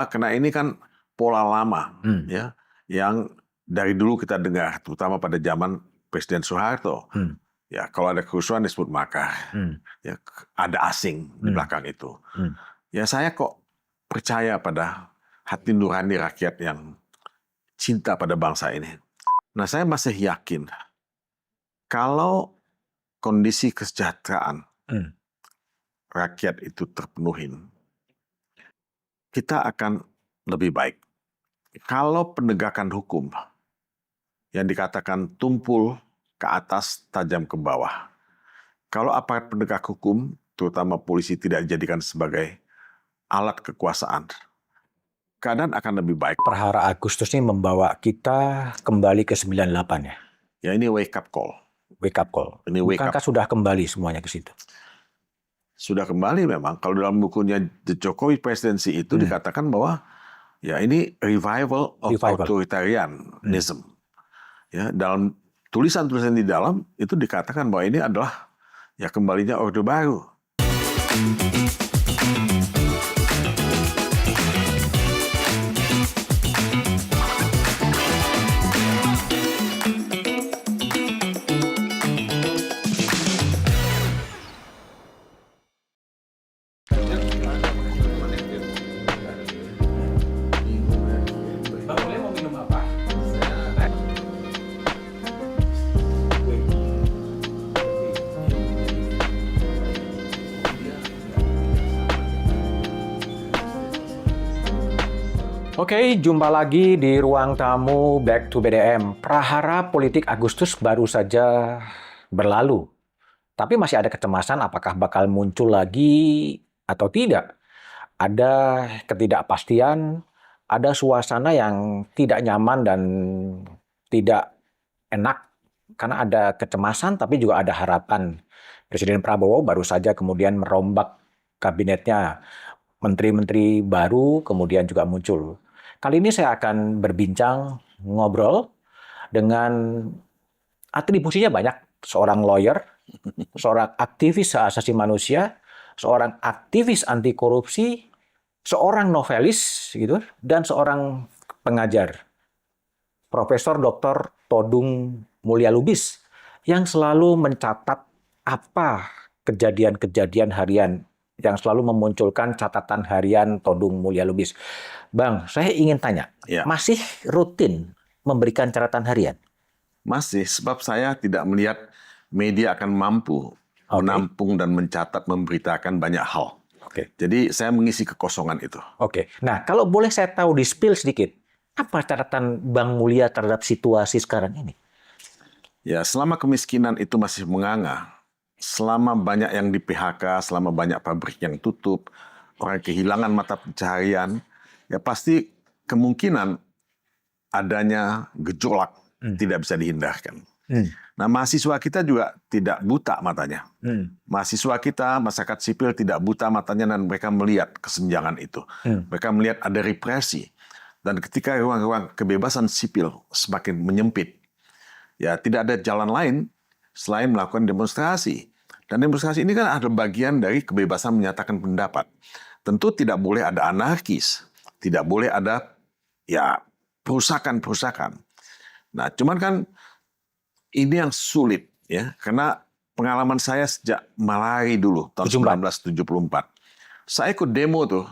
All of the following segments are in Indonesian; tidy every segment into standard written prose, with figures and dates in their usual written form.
Karena ini kan pola lama, ya, yang dari dulu kita dengar, terutama pada zaman Presiden Soeharto. Ya, kalau ada kerusuhan disebut makar. Ya, ada asing di belakang itu. Ya, saya kok percaya pada hati nurani rakyat yang cinta pada bangsa ini. Nah, saya masih yakin kalau kondisi kesejahteraan rakyat itu terpenuhin, kita akan lebih baik. Kalau penegakan hukum yang dikatakan tumpul ke atas, tajam ke bawah. Kalau aparat penegak hukum, terutama polisi, tidak dijadikan sebagai alat kekuasaan, keadaan akan lebih baik. Prahara Agustus ini membawa kita kembali ke 98 ya? Ya, ini wake up call. Wake up call. Ini wake Bukankah up. sudah kembali semuanya ke situ? Sudah kembali memang. Kalau dalam bukunya The Jokowi Presidency itu dikatakan bahwa ya ini revival of authoritarianism. Ya, dalam tulisan-tulisan di dalam itu dikatakan bahwa ini adalah ya kembalinya Orde Baru. Oke, jumpa lagi di ruang tamu Back to BDM. Prahara politik Agustus baru saja berlalu. Tapi masih ada kecemasan apakah bakal muncul lagi atau tidak. Ada ketidakpastian, ada suasana yang tidak nyaman dan tidak enak. Karena ada kecemasan tapi juga ada harapan. Presiden Prabowo baru saja kemudian merombak kabinetnya. Menteri-menteri baru kemudian juga muncul. Kali ini saya akan berbincang, ngobrol dengan atribusinya banyak. Seorang lawyer, seorang aktivis hak asasi manusia, seorang aktivis anti korupsi, seorang novelis, gitu, dan seorang pengajar. Profesor Dr. Todung Mulya Lubis yang selalu mencatat apa kejadian-kejadian harian yang selalu memunculkan catatan harian Todung Mulya Lubis. Bang, saya ingin tanya, masih rutin memberikan catatan harian? Masih, sebab saya tidak melihat media akan mampu menampung dan mencatat, memberitakan banyak hal. Jadi saya mengisi kekosongan itu. Nah, kalau boleh saya tahu di spill sedikit, apa catatan Bang Mulya terhadap situasi sekarang ini? Ya, selama kemiskinan itu masih menganga, selama banyak yang di PHK, selama banyak pabrik yang tutup, orang kehilangan mata pencaharian, ya pasti kemungkinan adanya gejolak tidak bisa dihindarkan. Nah, mahasiswa kita juga tidak buta matanya. Mahasiswa kita, masyarakat sipil tidak buta matanya dan mereka melihat kesenjangan itu. Mereka melihat ada represi. Dan ketika ruang-ruang kebebasan sipil semakin menyempit, ya tidak ada jalan lain selain melakukan demonstrasi. Dan demonstrasi ini kan adalah bagian dari kebebasan menyatakan pendapat. Tentu tidak boleh ada anarkis, tidak boleh ada ya perusakan-perusakan. Nah, cuman kan ini yang sulit ya, karena pengalaman saya sejak Malari dulu tahun 1974. Saya ikut demo tuh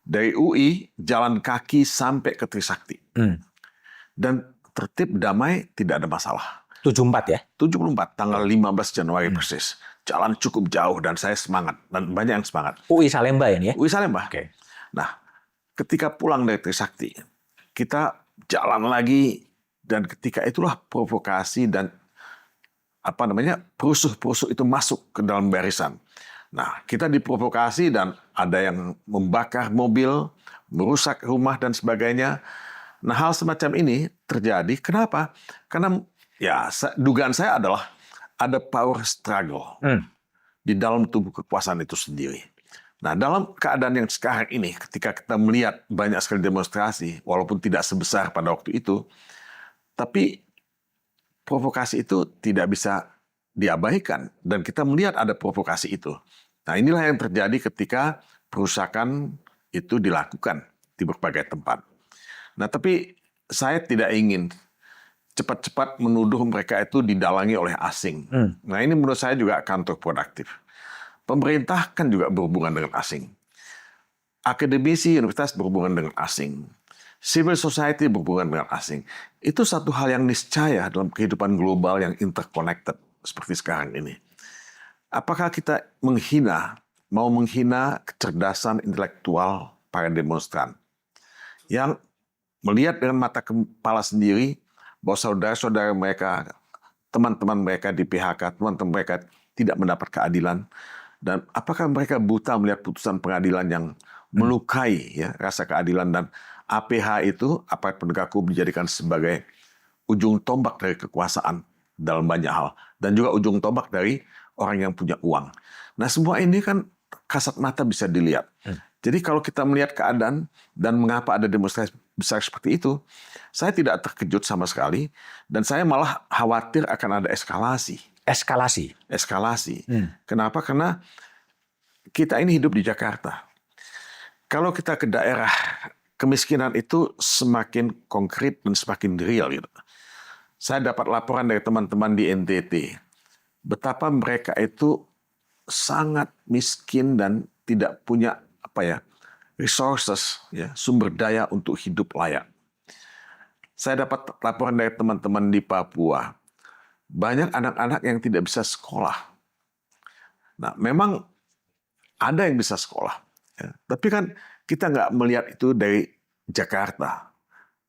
dari UI jalan kaki sampai ke Trisakti. Dan tertib damai, tidak ada masalah. 74 ya? 74, tanggal 15 Januari persis. Jalan cukup jauh dan saya semangat. Dan banyak yang semangat. UI Salemba ya? UI Salemba. Nah, ketika pulang dari Trisakti, kita jalan lagi. Dan ketika itulah provokasi dan perusuh-perusuh itu masuk ke dalam barisan. Nah, kita diprovokasi dan ada yang membakar mobil, merusak rumah dan sebagainya. Nah, hal semacam ini terjadi. Kenapa? Karena ya dugaan saya adalah ada power struggle di dalam tubuh kekuasaan itu sendiri. Nah, dalam keadaan yang sekarang ini, ketika kita melihat banyak sekali demonstrasi, walaupun tidak sebesar pada waktu itu, tapi provokasi itu tidak bisa diabaikan. Dan kita melihat ada provokasi itu. Nah, inilah yang terjadi ketika perusakan itu dilakukan. di berbagai tempat. Nah, tapi saya tidak ingin cepat-cepat menuduh mereka itu didalangi oleh asing. Nah, ini menurut saya juga counterproductive. Pemerintah kan juga berhubungan dengan asing. Akademisi universitas berhubungan dengan asing. Civil society berhubungan dengan asing. Itu satu hal yang niscaya dalam kehidupan global yang interconnected seperti sekarang ini. Apakah kita mau menghina kecerdasan intelektual para demonstran yang melihat dengan mata kepala sendiri bahwa saudara-saudara mereka, teman-teman mereka di PHK, teman-teman mereka tidak mendapat keadilan, dan apakah mereka buta melihat putusan pengadilan yang melukai ya rasa keadilan, dan APH itu, aparat penegak hukum, dijadikan sebagai ujung tombak dari kekuasaan dalam banyak hal, dan juga ujung tombak dari orang yang punya uang. Nah, semua ini kan kasat mata bisa dilihat. Jadi kalau kita melihat keadaan dan mengapa ada demonstrasi besar seperti itu, saya tidak terkejut sama sekali, dan saya malah khawatir akan ada eskalasi. Eskalasi. Kenapa? Karena kita ini hidup di Jakarta. Kalau kita ke daerah, kemiskinan itu semakin konkret dan semakin real. Gitu. Saya dapat laporan dari teman-teman di NTT, betapa mereka itu sangat miskin dan tidak punya resources, ya, sumber daya untuk hidup layak. Saya dapat laporan dari teman-teman di Papua, banyak anak-anak yang tidak bisa sekolah. Nah, memang ada yang bisa sekolah, ya, tapi kan kita nggak melihat itu dari Jakarta.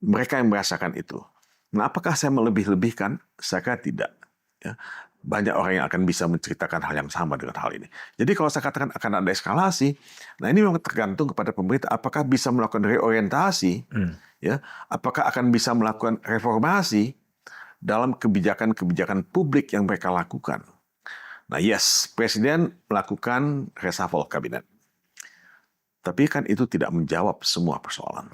Mereka yang merasakan itu. Nah, apakah saya melebih-lebihkan? Saya kira tidak. Ya. Banyak orang yang akan bisa menceritakan hal yang sama dengan hal ini. Jadi kalau saya katakan akan ada eskalasi, nah ini memang tergantung kepada pemerintah apakah bisa melakukan reorientasi, ya, apakah akan bisa melakukan reformasi dalam kebijakan-kebijakan publik yang mereka lakukan. Nah, yes, Presiden melakukan reshuffle kabinet. Tapi kan itu tidak menjawab semua persoalan.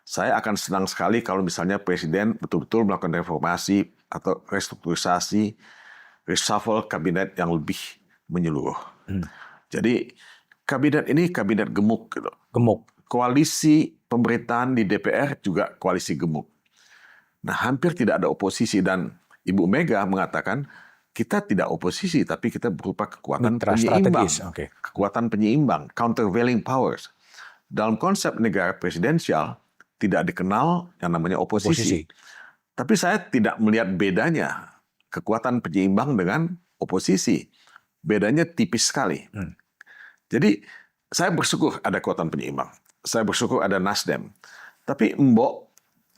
Saya akan senang sekali kalau misalnya Presiden betul-betul melakukan reformasi atau restrukturisasi, reshuffle kabinet yang lebih menyeluruh. Jadi kabinet ini kabinet gemuk, gitu. Koalisi pemerintahan di DPR juga koalisi gemuk. Nah, hampir tidak ada oposisi, dan Ibu Mega mengatakan kita tidak oposisi, tapi kita berupa kekuatan penyeimbang. Kekuatan penyeimbang, countervailing powers. Dalam konsep negara presidensial tidak dikenal yang namanya oposisi. Tapi saya tidak melihat bedanya kekuatan penyeimbang dengan oposisi. Bedanya tipis sekali. Jadi saya bersyukur ada kekuatan penyeimbang. Saya bersyukur ada Nasdem. Tapi Mbok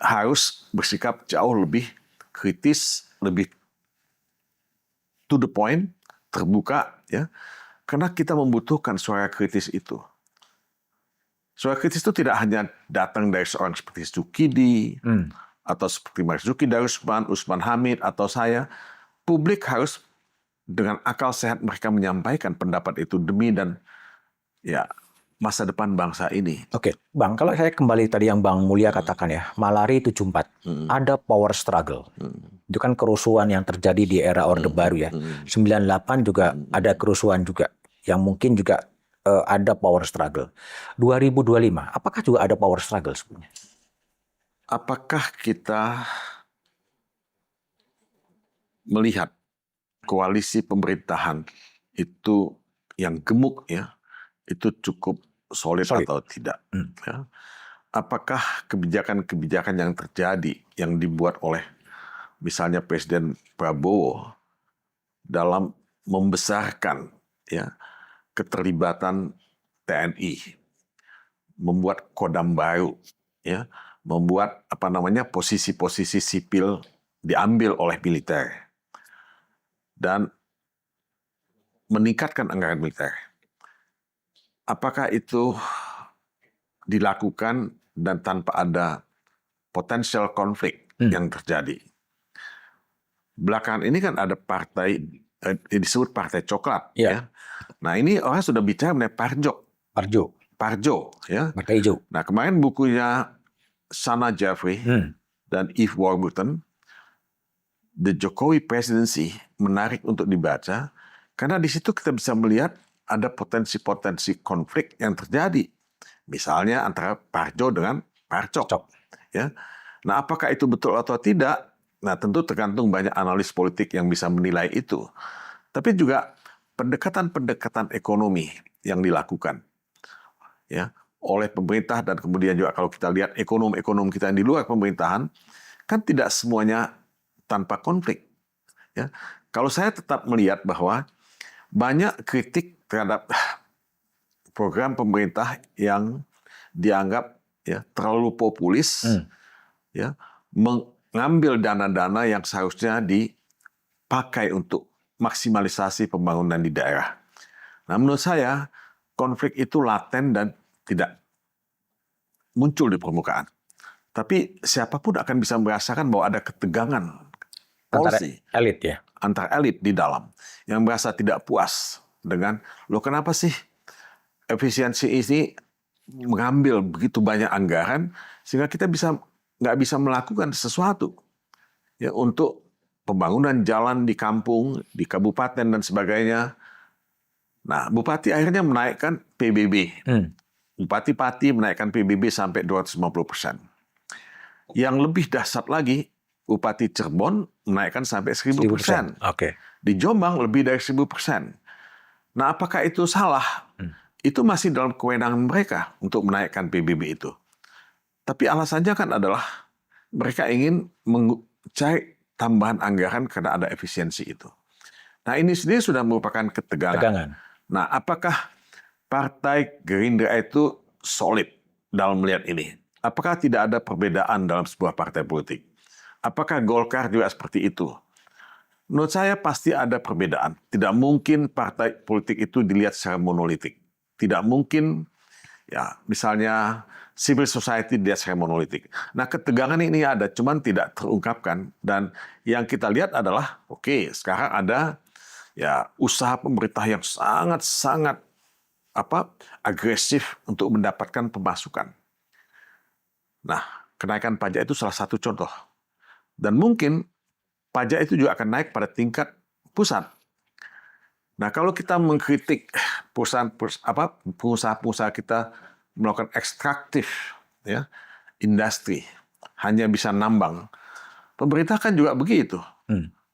harus bersikap jauh lebih kritis, lebih to the point, terbuka, ya. Karena kita membutuhkan suara kritis itu. Suara kritis itu tidak hanya datang dari seorang seperti Sukidi, atau seperti Marzuki Darusman, Usman Hamid, atau saya. Publik harus dengan akal sehat mereka menyampaikan pendapat itu demi dan ya masa depan bangsa ini. Bang, kalau saya kembali tadi yang Bang Mulya katakan ya, Malari 74, ada power struggle. Itu kan kerusuhan yang terjadi di era Orde Baru ya. 98 juga ada kerusuhan juga, yang mungkin juga ada power struggle. 2025, apakah juga ada power struggle sebenarnya? Apakah kita melihat koalisi pemerintahan itu yang gemuk, ya, itu cukup solid. Atau tidak? Ya. Apakah kebijakan-kebijakan yang terjadi, yang dibuat oleh misalnya Presiden Prabowo dalam membesarkan, ya, keterlibatan TNI, membuat kodam baru, ya, membuat posisi-posisi sipil diambil oleh militer, dan meningkatkan anggaran militer. Apakah itu dilakukan dan tanpa ada potensial konflik yang terjadi? Belakangan ini kan ada partai disebut Partai Coklat. Ya. Nah, ini orang sudah bicara mengenai Parjo, ya. Partai Hijau. Nah, kemarin bukunya Sana Jeffrey dan Eve Warburton, The Jokowi Presidency, menarik untuk dibaca karena di situ kita bisa melihat ada potensi-potensi konflik yang terjadi Misalnya antara Parjo dengan Parcok. Cok. Ya. Nah, apakah itu betul atau tidak? Nah, tentu tergantung banyak analis politik yang bisa menilai itu. Tapi juga pendekatan-pendekatan ekonomi yang dilakukan ya oleh pemerintah, dan kemudian juga kalau kita lihat ekonom-ekonom kita yang di luar pemerintahan, kan tidak semuanya tanpa konflik. Ya. Kalau saya tetap melihat bahwa banyak kritik terhadap program pemerintah yang dianggap ya terlalu populis, ya mengambil dana-dana yang seharusnya dipakai untuk maksimalisasi pembangunan di daerah. Nah, menurut saya konflik itu laten dan tidak muncul di permukaan. Tapi siapapun akan bisa merasakan bahwa ada ketegangan Antara policy elit ya. antar elit di dalam yang merasa tidak puas dengan kenapa sih efisiensi ini mengambil begitu banyak anggaran sehingga kita nggak bisa melakukan sesuatu ya untuk pembangunan jalan di kampung, di kabupaten dan sebagainya. Nah, bupati akhirnya menaikkan PBB. Bupati-bupati menaikkan PBB sampai 250%. Yang lebih dahsyat lagi, Bupati Cirebon menaikkan sampai 1000%. Oke. Di Jombang lebih dari 1000%. Nah, apakah itu salah? Itu masih dalam kewenangan mereka untuk menaikkan PBB itu. Tapi alasannya kan adalah mereka ingin mencari tambahan anggaran karena ada efisiensi itu. Nah, ini sendiri sudah merupakan ketegangan. Nah, apakah Partai Gerindra itu solid dalam melihat ini? Apakah tidak ada perbedaan dalam sebuah partai politik? Apakah Golkar juga seperti itu? Menurut saya pasti ada perbedaan. Tidak mungkin partai politik itu dilihat secara monolitik. Tidak mungkin, ya misalnya civil society dilihat secara monolitik. Nah, ketegangan ini ada, cuman tidak terungkapkan. Dan yang kita lihat adalah, oke, sekarang ada ya usaha pemerintah yang sangat-sangat agresif untuk mendapatkan pemasukan. Nah, kenaikan pajak itu salah satu contoh. Dan mungkin pajak itu juga akan naik pada tingkat pusat. Nah, kalau kita mengkritik pengusaha-pengusaha kita melakukan ekstraktif, ya, industri, hanya bisa nambang. Pemerintah kan juga begitu.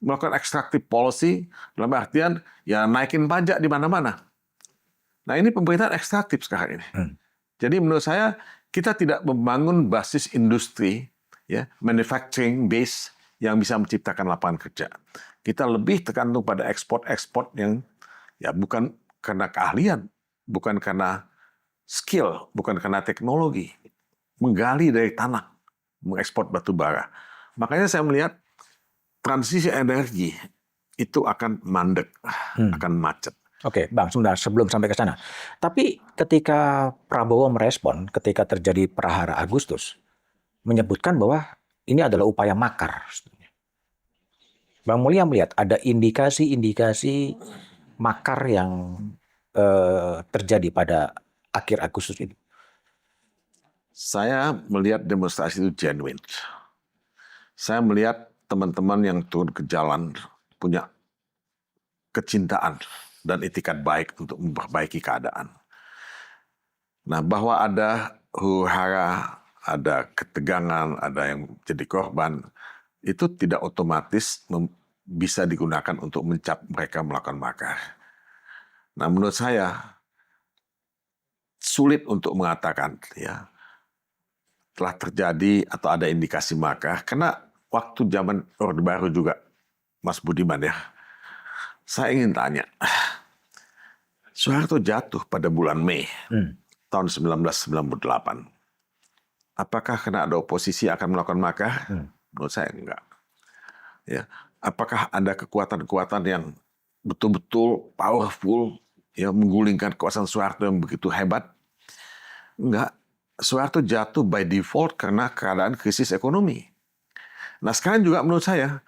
Melakukan ekstraktif policy, dalam artian ya naikin pajak di mana-mana. Nah, ini pemerintahan ekstraktif sekarang ini. Jadi menurut saya kita tidak membangun basis industri, ya, manufacturing base yang bisa menciptakan lapangan kerja. Kita lebih tergantung pada ekspor-ekspor yang ya bukan karena keahlian, bukan karena skill, bukan karena teknologi, menggali dari tanah, mengekspor batu bara. Makanya saya melihat transisi energi itu akan mandek, akan macet. Oke, Bang, sebentar sebelum sampai ke sana. Tapi ketika Prabowo merespon ketika terjadi prahara Agustus, menyebutkan bahwa ini adalah upaya makar. Bang Mulya melihat ada indikasi-indikasi makar yang terjadi pada akhir Agustus ini. Saya melihat demonstrasi itu genuine. Saya melihat teman-teman yang turun ke jalan punya kecintaan dan itikat baik untuk memperbaiki keadaan. Nah, bahwa ada huru-hara, ada ketegangan, ada yang jadi korban, itu tidak otomatis bisa digunakan untuk mencap mereka melakukan makar. Nah, menurut saya sulit untuk mengatakan ya telah terjadi atau ada indikasi makar, karena waktu zaman Orde Baru juga, Mas Budiman ya, saya ingin tanya, Soeharto jatuh pada bulan Mei tahun 1998. Apakah karena ada oposisi akan melakukan makar? Menurut saya enggak. Ya, apakah ada kekuatan-kekuatan yang betul-betul powerful yang menggulingkan kekuasaan Soeharto yang begitu hebat? Enggak. Soeharto jatuh by default karena keadaan krisis ekonomi. Nah, sekarang juga menurut saya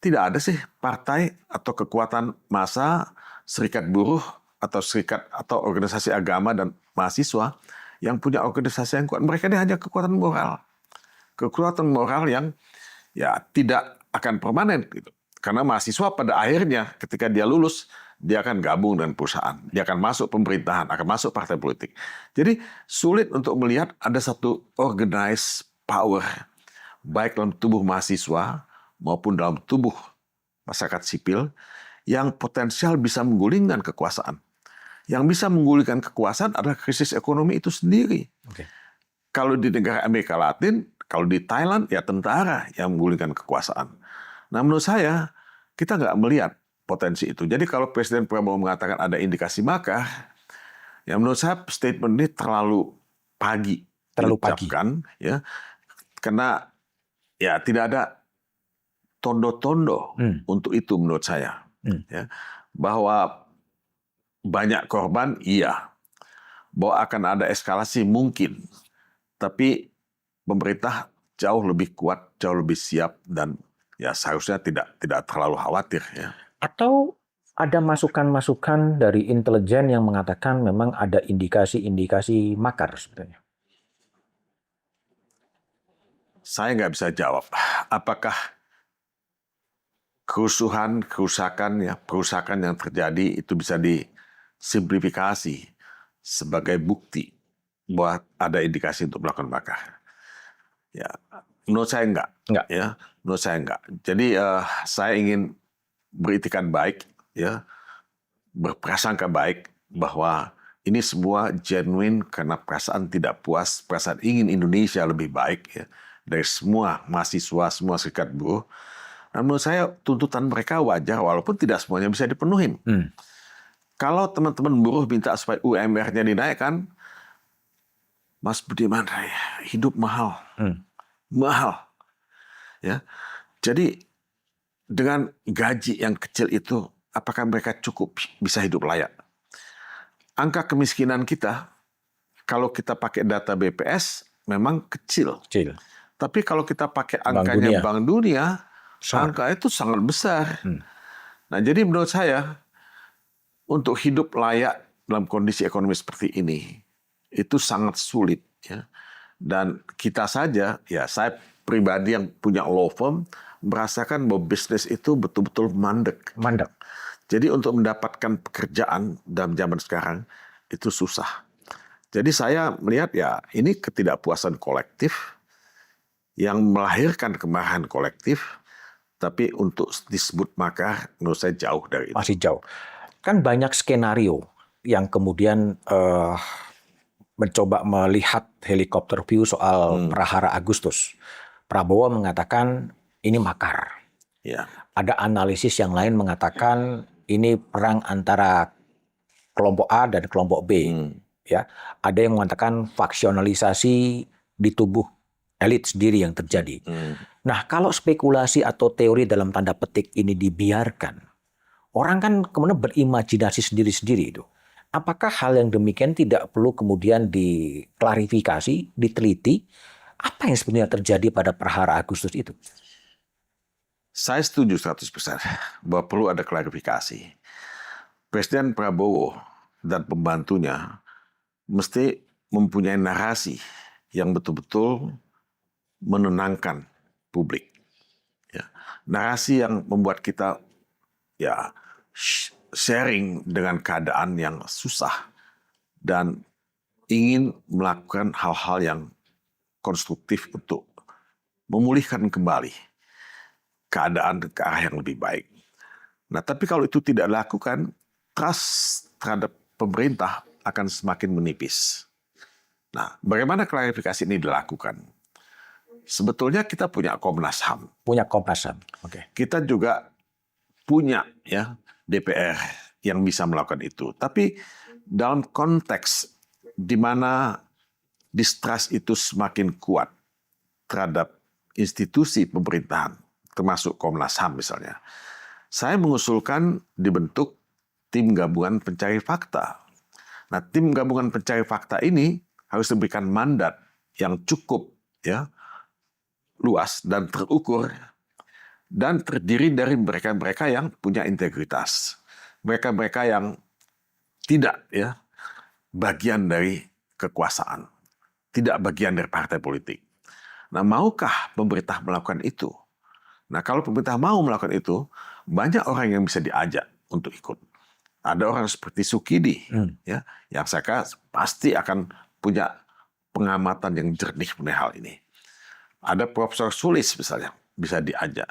tidak ada sih partai atau kekuatan massa, serikat buruh atau serikat atau organisasi agama dan mahasiswa yang punya organisasi yang kuat. Mereka ini hanya kekuatan moral. Kekuatan moral yang ya tidak akan permanen gitu. Karena mahasiswa pada akhirnya ketika dia lulus, dia akan gabung dengan perusahaan, dia akan masuk pemerintahan, akan masuk partai politik. Jadi sulit untuk melihat ada satu organized power, baik dalam tubuh mahasiswa maupun dalam tubuh masyarakat sipil, yang potensial bisa menggulingkan kekuasaan. Yang bisa menggulingkan kekuasaan adalah krisis ekonomi itu sendiri. Oke. Kalau di negara Amerika Latin, kalau di Thailand, ya tentara yang menggulingkan kekuasaan. Nah, menurut saya, kita nggak melihat potensi itu. Jadi kalau Presiden Prabowo mengatakan ada indikasi makar, ya menurut saya statement ini terlalu pagi diucapkan, ya, karena ya tidak ada tondo-tondo untuk itu menurut saya. Ya, bahwa banyak korban, iya. Bahwa akan ada eskalasi mungkin. Tapi pemerintah jauh lebih kuat, jauh lebih siap, dan ya seharusnya tidak terlalu khawatir. Ya. Atau ada masukan-masukan dari intelijen yang mengatakan memang ada indikasi-indikasi makar sebenarnya? Saya nggak bisa jawab. Apakah kerusakan yang terjadi itu bisa disimplifikasi sebagai bukti bahwa ada indikasi untuk melakukan makar? Ya, menurut saya enggak. Ya, menurut saya enggak. Jadi saya ingin beritikan baik, ya, berprasangka baik bahwa ini semua genuine karena perasaan tidak puas, perasaan ingin Indonesia lebih baik, ya, dari semua mahasiswa, semua serikat buruh. Dan menurut saya tuntutan mereka wajar walaupun tidak semuanya bisa dipenuhi. Kalau teman-teman buruh minta supaya UMR-nya dinaikkan, Mas Budiman, hidup mahal. Mahal. Ya. Jadi dengan gaji yang kecil itu, apakah mereka cukup bisa hidup layak? Angka kemiskinan kita, kalau kita pakai data BPS, memang kecil. Tapi kalau kita pakai angkanya Bank Dunia, angka itu sangat besar. Nah, jadi menurut saya, untuk hidup layak dalam kondisi ekonomi seperti ini, itu sangat sulit. Ya. Dan kita saja, ya saya pribadi yang punya law firm, merasakan bahwa bisnis itu betul-betul mandek. Jadi untuk mendapatkan pekerjaan dalam zaman sekarang, itu susah. Jadi saya melihat ya ini ketidakpuasan kolektif yang melahirkan kemarahan kolektif, tapi untuk disebut makar, menurut saya jauh dari itu. Masih jauh. Kan banyak skenario yang kemudian mencoba melihat helikopter view soal Prahara Agustus. Prabowo mengatakan ini makar. Ya. Ada analisis yang lain mengatakan ini perang antara kelompok A dan kelompok B. Ya, ada yang mengatakan faksionalisasi di tubuh elit sendiri yang terjadi. Nah, kalau spekulasi atau teori dalam tanda petik ini dibiarkan, orang kan kemudian berimajinasi sendiri-sendiri itu. Apakah hal yang demikian tidak perlu kemudian diklarifikasi, diteliti? Apa yang sebenarnya terjadi pada Prahara Agustus itu? Saya setuju 100% bahwa perlu ada klarifikasi. Presiden Prabowo dan pembantunya mesti mempunyai narasi yang betul-betul menenangkan publik. Ya. Narasi yang membuat kita ya sharing dengan keadaan yang susah dan ingin melakukan hal-hal yang konstruktif untuk memulihkan kembali keadaan ke arah yang lebih baik. Nah, tapi kalau itu tidak dilakukan, trust terhadap pemerintah akan semakin menipis. Nah, bagaimana klarifikasi ini dilakukan? Sebetulnya kita punya Komnas HAM. Oke. Kita juga punya ya DPR yang bisa melakukan itu. Tapi dalam konteks di mana distrust itu semakin kuat terhadap institusi pemerintahan, termasuk Komnas HAM misalnya, saya mengusulkan dibentuk tim gabungan pencari fakta. Nah, tim gabungan pencari fakta ini harus diberikan mandat yang cukup ya luas dan terukur dan terdiri dari mereka-mereka yang punya integritas. Mereka-mereka yang tidak ya bagian dari kekuasaan, tidak bagian dari partai politik. Nah, maukah pemerintah melakukan itu? Nah, kalau pemerintah mau melakukan itu, banyak orang yang bisa diajak untuk ikut. Ada orang seperti Sukidi, ya, yang saya kira pasti akan punya pengamatan yang jernih mengenai hal ini. Ada Profesor Sulis misalnya, bisa diajak.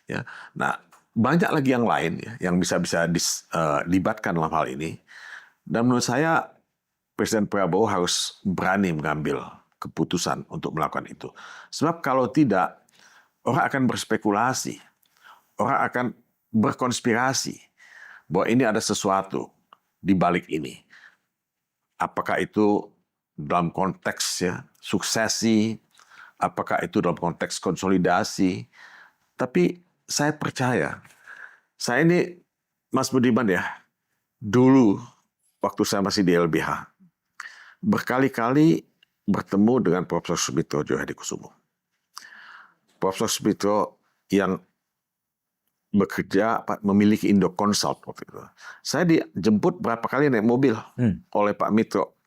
Ya. Nah, banyak lagi yang lain ya, yang bisa dilibatkan dalam hal ini. Dan menurut saya Presiden Prabowo harus berani mengambil keputusan untuk melakukan itu. Sebab kalau tidak, orang akan berspekulasi, orang akan berkonspirasi bahwa ini ada sesuatu di balik ini. Apakah itu dalam konteks ya suksesi, apakah itu dalam konteks konsolidasi. Tapi saya percaya, saya ini Mas Budiman ya, dulu waktu saya masih di LBH, berkali-kali bertemu dengan Profesor Sumitro Djohadikusumo. Profesor Sumitro yang bekerja, memiliki Indoconsult waktu itu. Saya dijemput berapa kali naik mobil oleh Pak Mitro.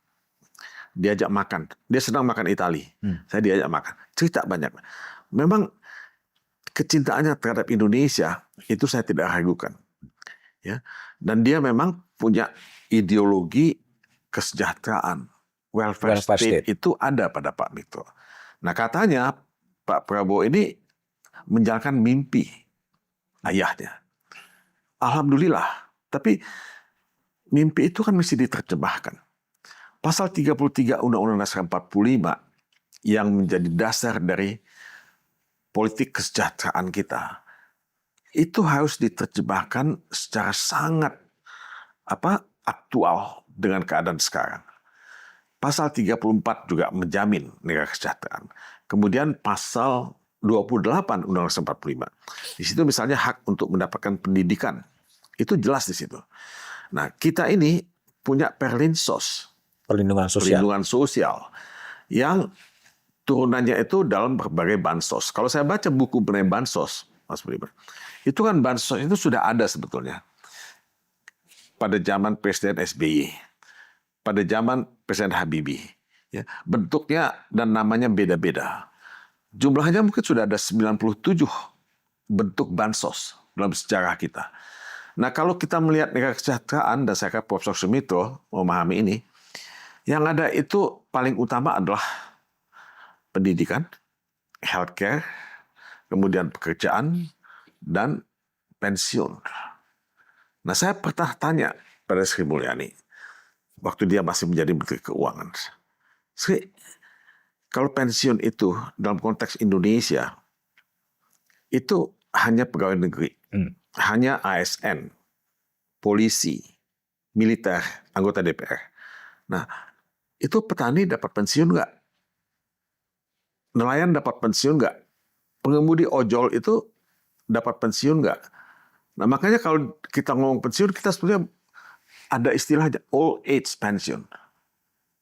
Diajak makan. Dia sedang makan Itali. Saya diajak makan. Cerita banyak. Memang kecintaannya terhadap Indonesia itu saya tidak ragukan. Ya. Dan dia memang punya ideologi kesejahteraan. Welfare state itu ada pada Pak Mitro. Nah katanya Pak Prabowo ini menjalankan mimpi ayahnya. Alhamdulillah. Tapi mimpi itu kan mesti diterjemahkan. Pasal 33 Undang-Undang Dasar 45 yang menjadi dasar dari politik kesejahteraan kita itu harus diterjemahkan secara sangat aktual dengan keadaan sekarang. Pasal 34 juga menjamin negara kesejahteraan. Kemudian pasal 28 Undang-Undang 45. Di situ misalnya hak untuk mendapatkan pendidikan. Itu jelas di situ. Nah, kita ini punya Perlinsos, Perlindungan sosial yang turunannya itu dalam berbagai bansos. Kalau saya baca buku mengenai bansos, Mas Budiman, itu kan bansos itu sudah ada sebetulnya pada zaman Presiden SBY, pada zaman Presiden Habibie. Ya, bentuknya dan namanya beda-beda. Jumlahnya mungkin sudah ada 97 bentuk bansos dalam sejarah kita. Nah, kalau kita melihat negara kesejahteraan, dan saya kira Profesor Sumitro memahami ini, yang ada itu paling utama adalah pendidikan, healthcare, kemudian pekerjaan, dan pensiun. Nah, saya pernah tanya pada Sri Mulyani, waktu dia masih menjadi Menteri Keuangan, Sri, kalau pensiun itu dalam konteks Indonesia, itu hanya pegawai negeri, hanya ASN, polisi, militer, anggota DPR. Nah, itu petani dapat pensiun nggak? Nelayan dapat pensiun nggak? Pengemudi ojol itu dapat pensiun nggak? Nah, makanya kalau kita ngomong pensiun, kita sebenarnya ada istilahnya old age pension,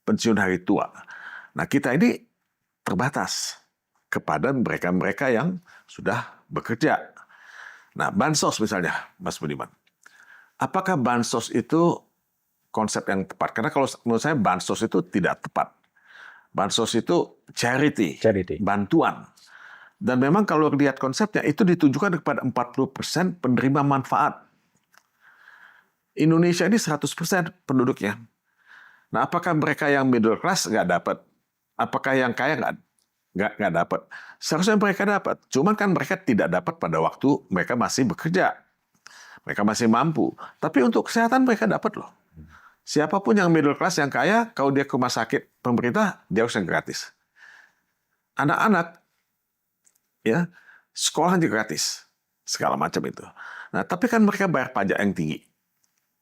pensiun hari tua. Nah, kita ini terbatas kepada mereka-mereka yang sudah bekerja. Nah, bansos misalnya, Mas Budiman. Apakah bansos itu konsep yang tepat? Karena kalau menurut saya bansos itu tidak tepat. Bansos itu charity. Bantuan. Dan memang kalau lihat konsepnya, itu ditujukan kepada 40% penerima manfaat. Indonesia ini 100% penduduknya. Nah, apakah mereka yang middle class nggak dapat? Apakah yang kaya nggak dapat? Seharusnya mereka dapat. Cuman kan mereka tidak dapat pada waktu mereka masih bekerja. Mereka masih mampu. Tapi untuk kesehatan mereka dapat loh. Siapapun yang middle class, yang kaya, kalau dia ke rumah sakit pemerintah, dia harus yang gratis. Anak-anak, ya, sekolah juga gratis. Segala macam itu. Nah, tapi kan mereka bayar pajak yang tinggi.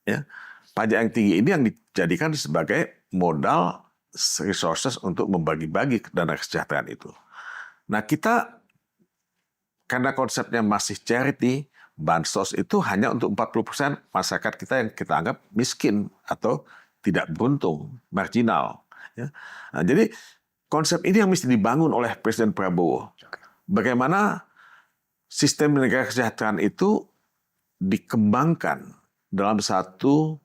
Ya. Pajak yang tinggi ini yang dijadikan sebagai modal resources untuk membagi-bagi dana kesejahteraan itu. Nah, kita karena konsepnya masih charity, bansos itu hanya untuk 40% masyarakat kita yang kita anggap miskin atau tidak beruntung, marginal. Ya. Nah, jadi konsep ini yang mesti dibangun oleh Presiden Prabowo. Bagaimana sistem negara kesejahteraan itu dikembangkan dalam satu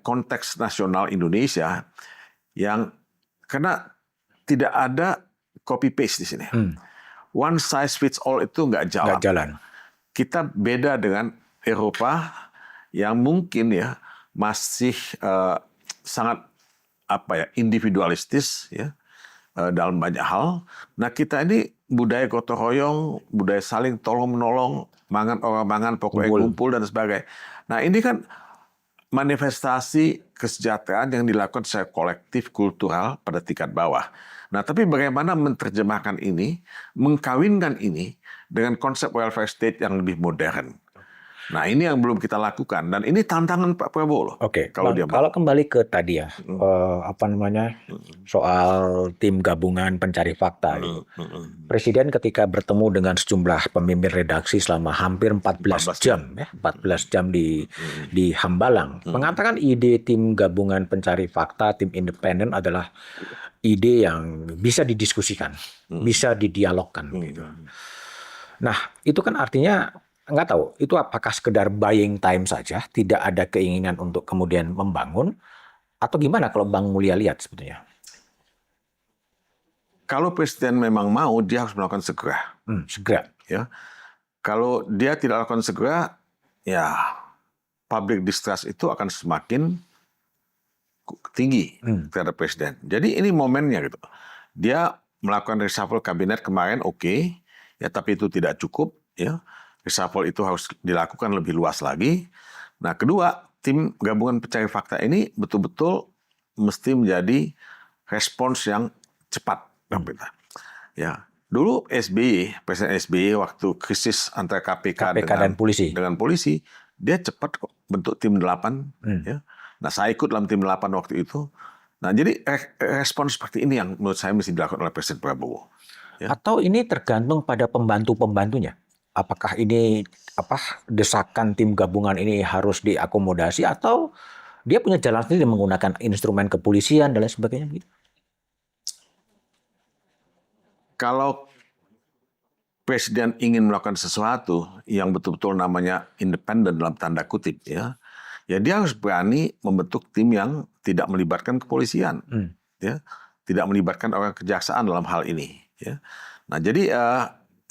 konteks nasional Indonesia yang karena tidak ada copy paste di sini. One size fits all itu nggak jalan. Kita beda dengan Eropa yang mungkin ya masih sangat individualistis ya dalam banyak hal. Nah kita ini budaya gotong royong, budaya saling tolong menolong, mangan orang mangan pokoknya kumpul dan sebagainya. Nah ini kan manifestasi kesejahteraan yang dilakukan secara kolektif kultural pada tingkat bawah. Nah, tapi bagaimana menerjemahkan ini, mengkawinkan ini dengan konsep welfare state yang lebih modern. Nah, ini yang belum kita lakukan dan ini tantangan Pak Prabowo loh. Oke, kalau Bang, dia kalau kembali ke tadi ya, soal tim gabungan pencari fakta. Gitu. Presiden ketika bertemu dengan sejumlah pemimpin redaksi selama hampir 14 jam, ya, 14 jam di Hambalang, mengatakan ide tim gabungan pencari fakta, tim independen adalah ide yang bisa didiskusikan, bisa didialogkan. Gitu. Nah, itu kan artinya nggak tahu, itu apakah sekedar buying time saja, tidak ada keinginan untuk kemudian membangun, atau gimana kalau Bang Mulya lihat sebetulnya? Kalau Presiden memang mau, dia harus melakukan segera. Segera. Ya. Kalau dia tidak lakukan segera, ya public distrust itu akan semakin tinggi terhadap Presiden. Jadi ini momennya gitu. Dia melakukan reshuffle kabinet kemarin oke, ya tapi itu tidak cukup. Ya. Reshuffle itu harus dilakukan lebih luas lagi. Nah, kedua, tim gabungan pencari fakta ini betul-betul mesti menjadi respons yang cepat. Ya, dulu Presiden SBY waktu krisis antara KPK dan polisi. dengan polisi, dia cepat kok bentuk tim 8. Ya. Nah, saya ikut dalam tim 8 waktu itu. Nah, jadi respons seperti ini yang menurut saya mesti dilakukan oleh Presiden Prabowo. Ya. Atau ini tergantung pada pembantu-pembantunya? Apakah ini desakan tim gabungan ini harus diakomodasi atau dia punya jalan sendiri menggunakan instrumen kepolisian dan lain sebagainya gitu? Kalau Presiden ingin melakukan sesuatu yang betul-betul namanya independen dalam tanda kutip ya dia harus berani membentuk tim yang tidak melibatkan kepolisian, ya, tidak melibatkan orang kejaksaan dalam hal ini. Ya. Nah jadi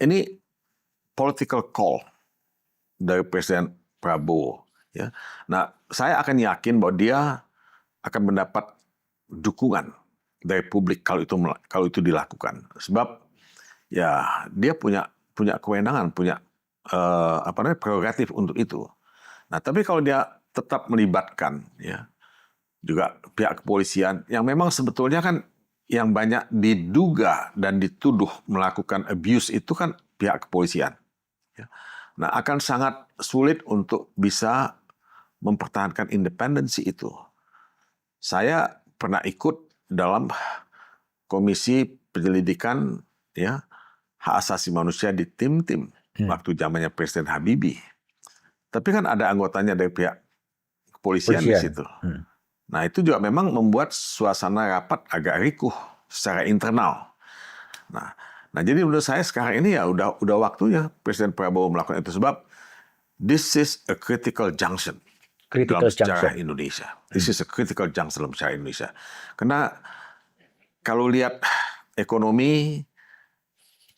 ini political call dari Presiden Prabowo. Ya. Nah, saya akan yakin bahwa dia akan mendapat dukungan dari publik kalau itu dilakukan. Sebab ya dia punya kewenangan, punya prerogatif untuk itu. Nah, tapi kalau dia tetap melibatkan ya juga pihak kepolisian yang memang sebetulnya kan yang banyak diduga dan dituduh melakukan abuse itu kan pihak kepolisian. Nah, akan sangat sulit untuk bisa mempertahankan independensi itu. Saya pernah ikut dalam komisi penyelidikan ya hak asasi manusia di tim-tim waktu zamannya Presiden Habibie. Tapi kan ada anggotanya dari pihak kepolisian di situ. Nah, itu juga memang membuat suasana rapat agak rikuh secara internal. Nah, jadi menurut saya sekarang ini ya udah waktunya Presiden Prabowo melakukan itu sebab this is a critical junction dalam sejarah Indonesia. This is a critical junction dalam sejarah Indonesia. Karena kalau lihat ekonomi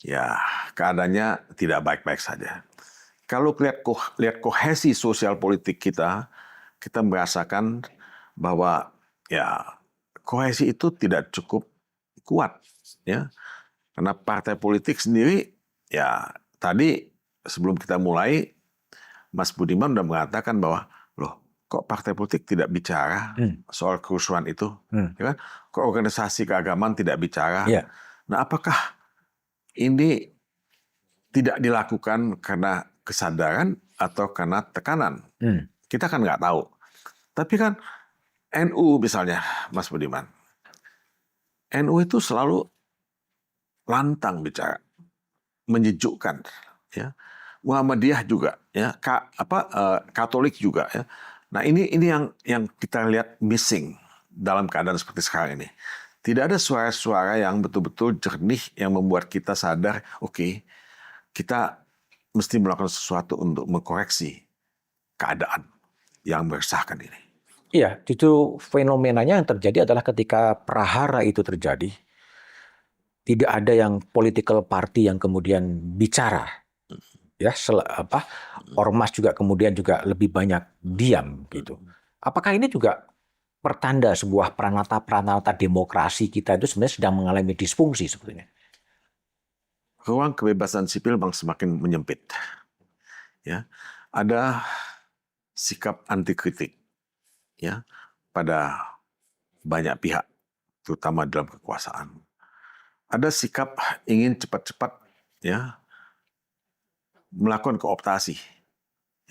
ya keadaannya tidak baik-baik saja. Kalau lihat kohesi sosial politik kita merasakan bahwa ya kohesi itu tidak cukup kuat ya. Karena partai politik sendiri, ya tadi sebelum kita mulai, Mas Budiman sudah mengatakan bahwa, loh kok partai politik tidak bicara soal kerusuhan itu? Ya kan? Kok organisasi keagamaan tidak bicara? Yeah. Nah apakah ini tidak dilakukan karena kesadaran atau karena tekanan? Kita kan nggak tahu. Tapi kan NU misalnya, Mas Budiman, NU itu selalu lantang bicara, menyejukkan, ya. Muhammadiyah juga, ya. Katolik juga, ya. Nah ini yang kita lihat missing dalam keadaan seperti sekarang ini. Tidak ada suara-suara yang betul-betul jernih yang membuat kita sadar, oke, kita mesti melakukan sesuatu untuk mengkoreksi keadaan yang meresahkan ini. Iya, itu fenomenanya yang terjadi adalah ketika prahara itu terjadi. Tidak ada yang political party yang kemudian bicara ya ormas juga kemudian juga lebih banyak diam gitu. Apakah ini juga pertanda sebuah peranata demokrasi kita itu sebenarnya sedang mengalami disfungsi sebetulnya? Ruang kebebasan sipil memang semakin menyempit. Ya, ada sikap anti kritik, ya, pada banyak pihak, terutama dalam kekuasaan. Ada sikap ingin cepat-cepat, ya, melakukan kooptasi,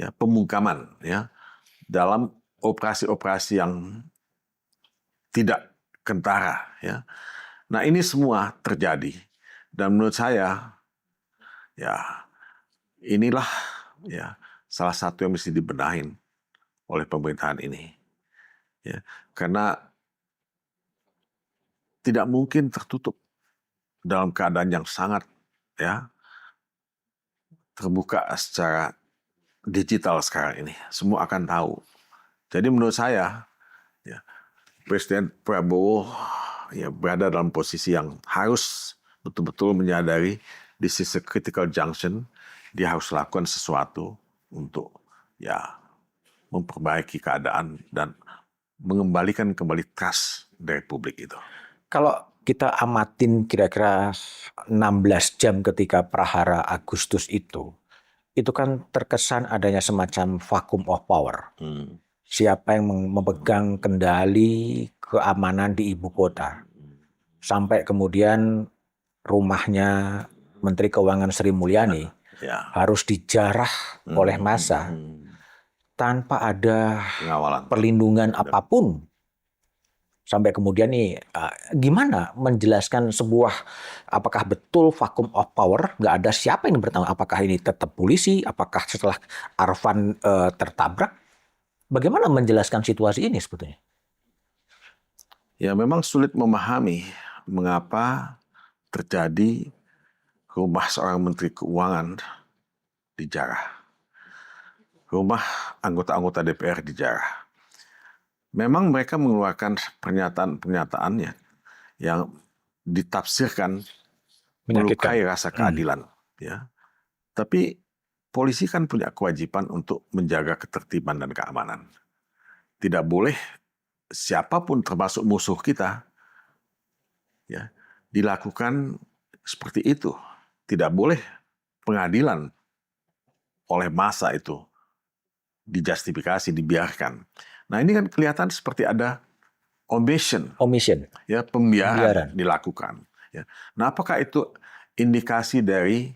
ya, pemungkaman, ya, dalam operasi-operasi yang tidak kentara, ya. Nah, ini semua terjadi, dan menurut saya, ya, inilah, ya, salah satu yang mesti dibenahin oleh pemerintahan ini, ya, karena tidak mungkin tertutup dalam keadaan yang sangat, ya, terbuka secara digital sekarang ini. Semua akan tahu. Jadi menurut saya, ya, Presiden Prabowo, ya, berada dalam posisi yang harus betul-betul menyadari this is a critical junction. Dia harus lakukan sesuatu untuk, ya, memperbaiki keadaan dan mengembalikan kembali trust dari publik itu. Kalau kita amatin kira-kira 16 jam ketika prahara Agustus itu kan terkesan adanya semacam vacuum of power. Siapa yang memegang kendali keamanan di ibu kota. Sampai kemudian rumahnya Menteri Keuangan Sri Mulyani harus dijarah oleh massa tanpa ada perlindungan apapun. Sampai kemudian gimana menjelaskan apakah betul vacuum of power, nggak ada siapa yang bertanggung, apakah ini tetap polisi, apakah setelah Arfan tertabrak, bagaimana menjelaskan situasi ini sebetulnya? Ya, memang sulit memahami mengapa terjadi rumah seorang Menteri Keuangan dijarah, rumah anggota-anggota DPR dijarah. Memang mereka mengeluarkan pernyataan-pernyataannya yang ditafsirkan melukai rasa keadilan. Ya. Tapi polisi kan punya kewajiban untuk menjaga ketertiban dan keamanan. Tidak boleh siapapun termasuk musuh kita, ya, dilakukan seperti itu. Tidak boleh pengadilan oleh massa itu dijustifikasi, dibiarkan. Nah, ini kan kelihatan seperti ada omission, ya, pembiaran dilakukan. Ya. Nah, apakah itu indikasi dari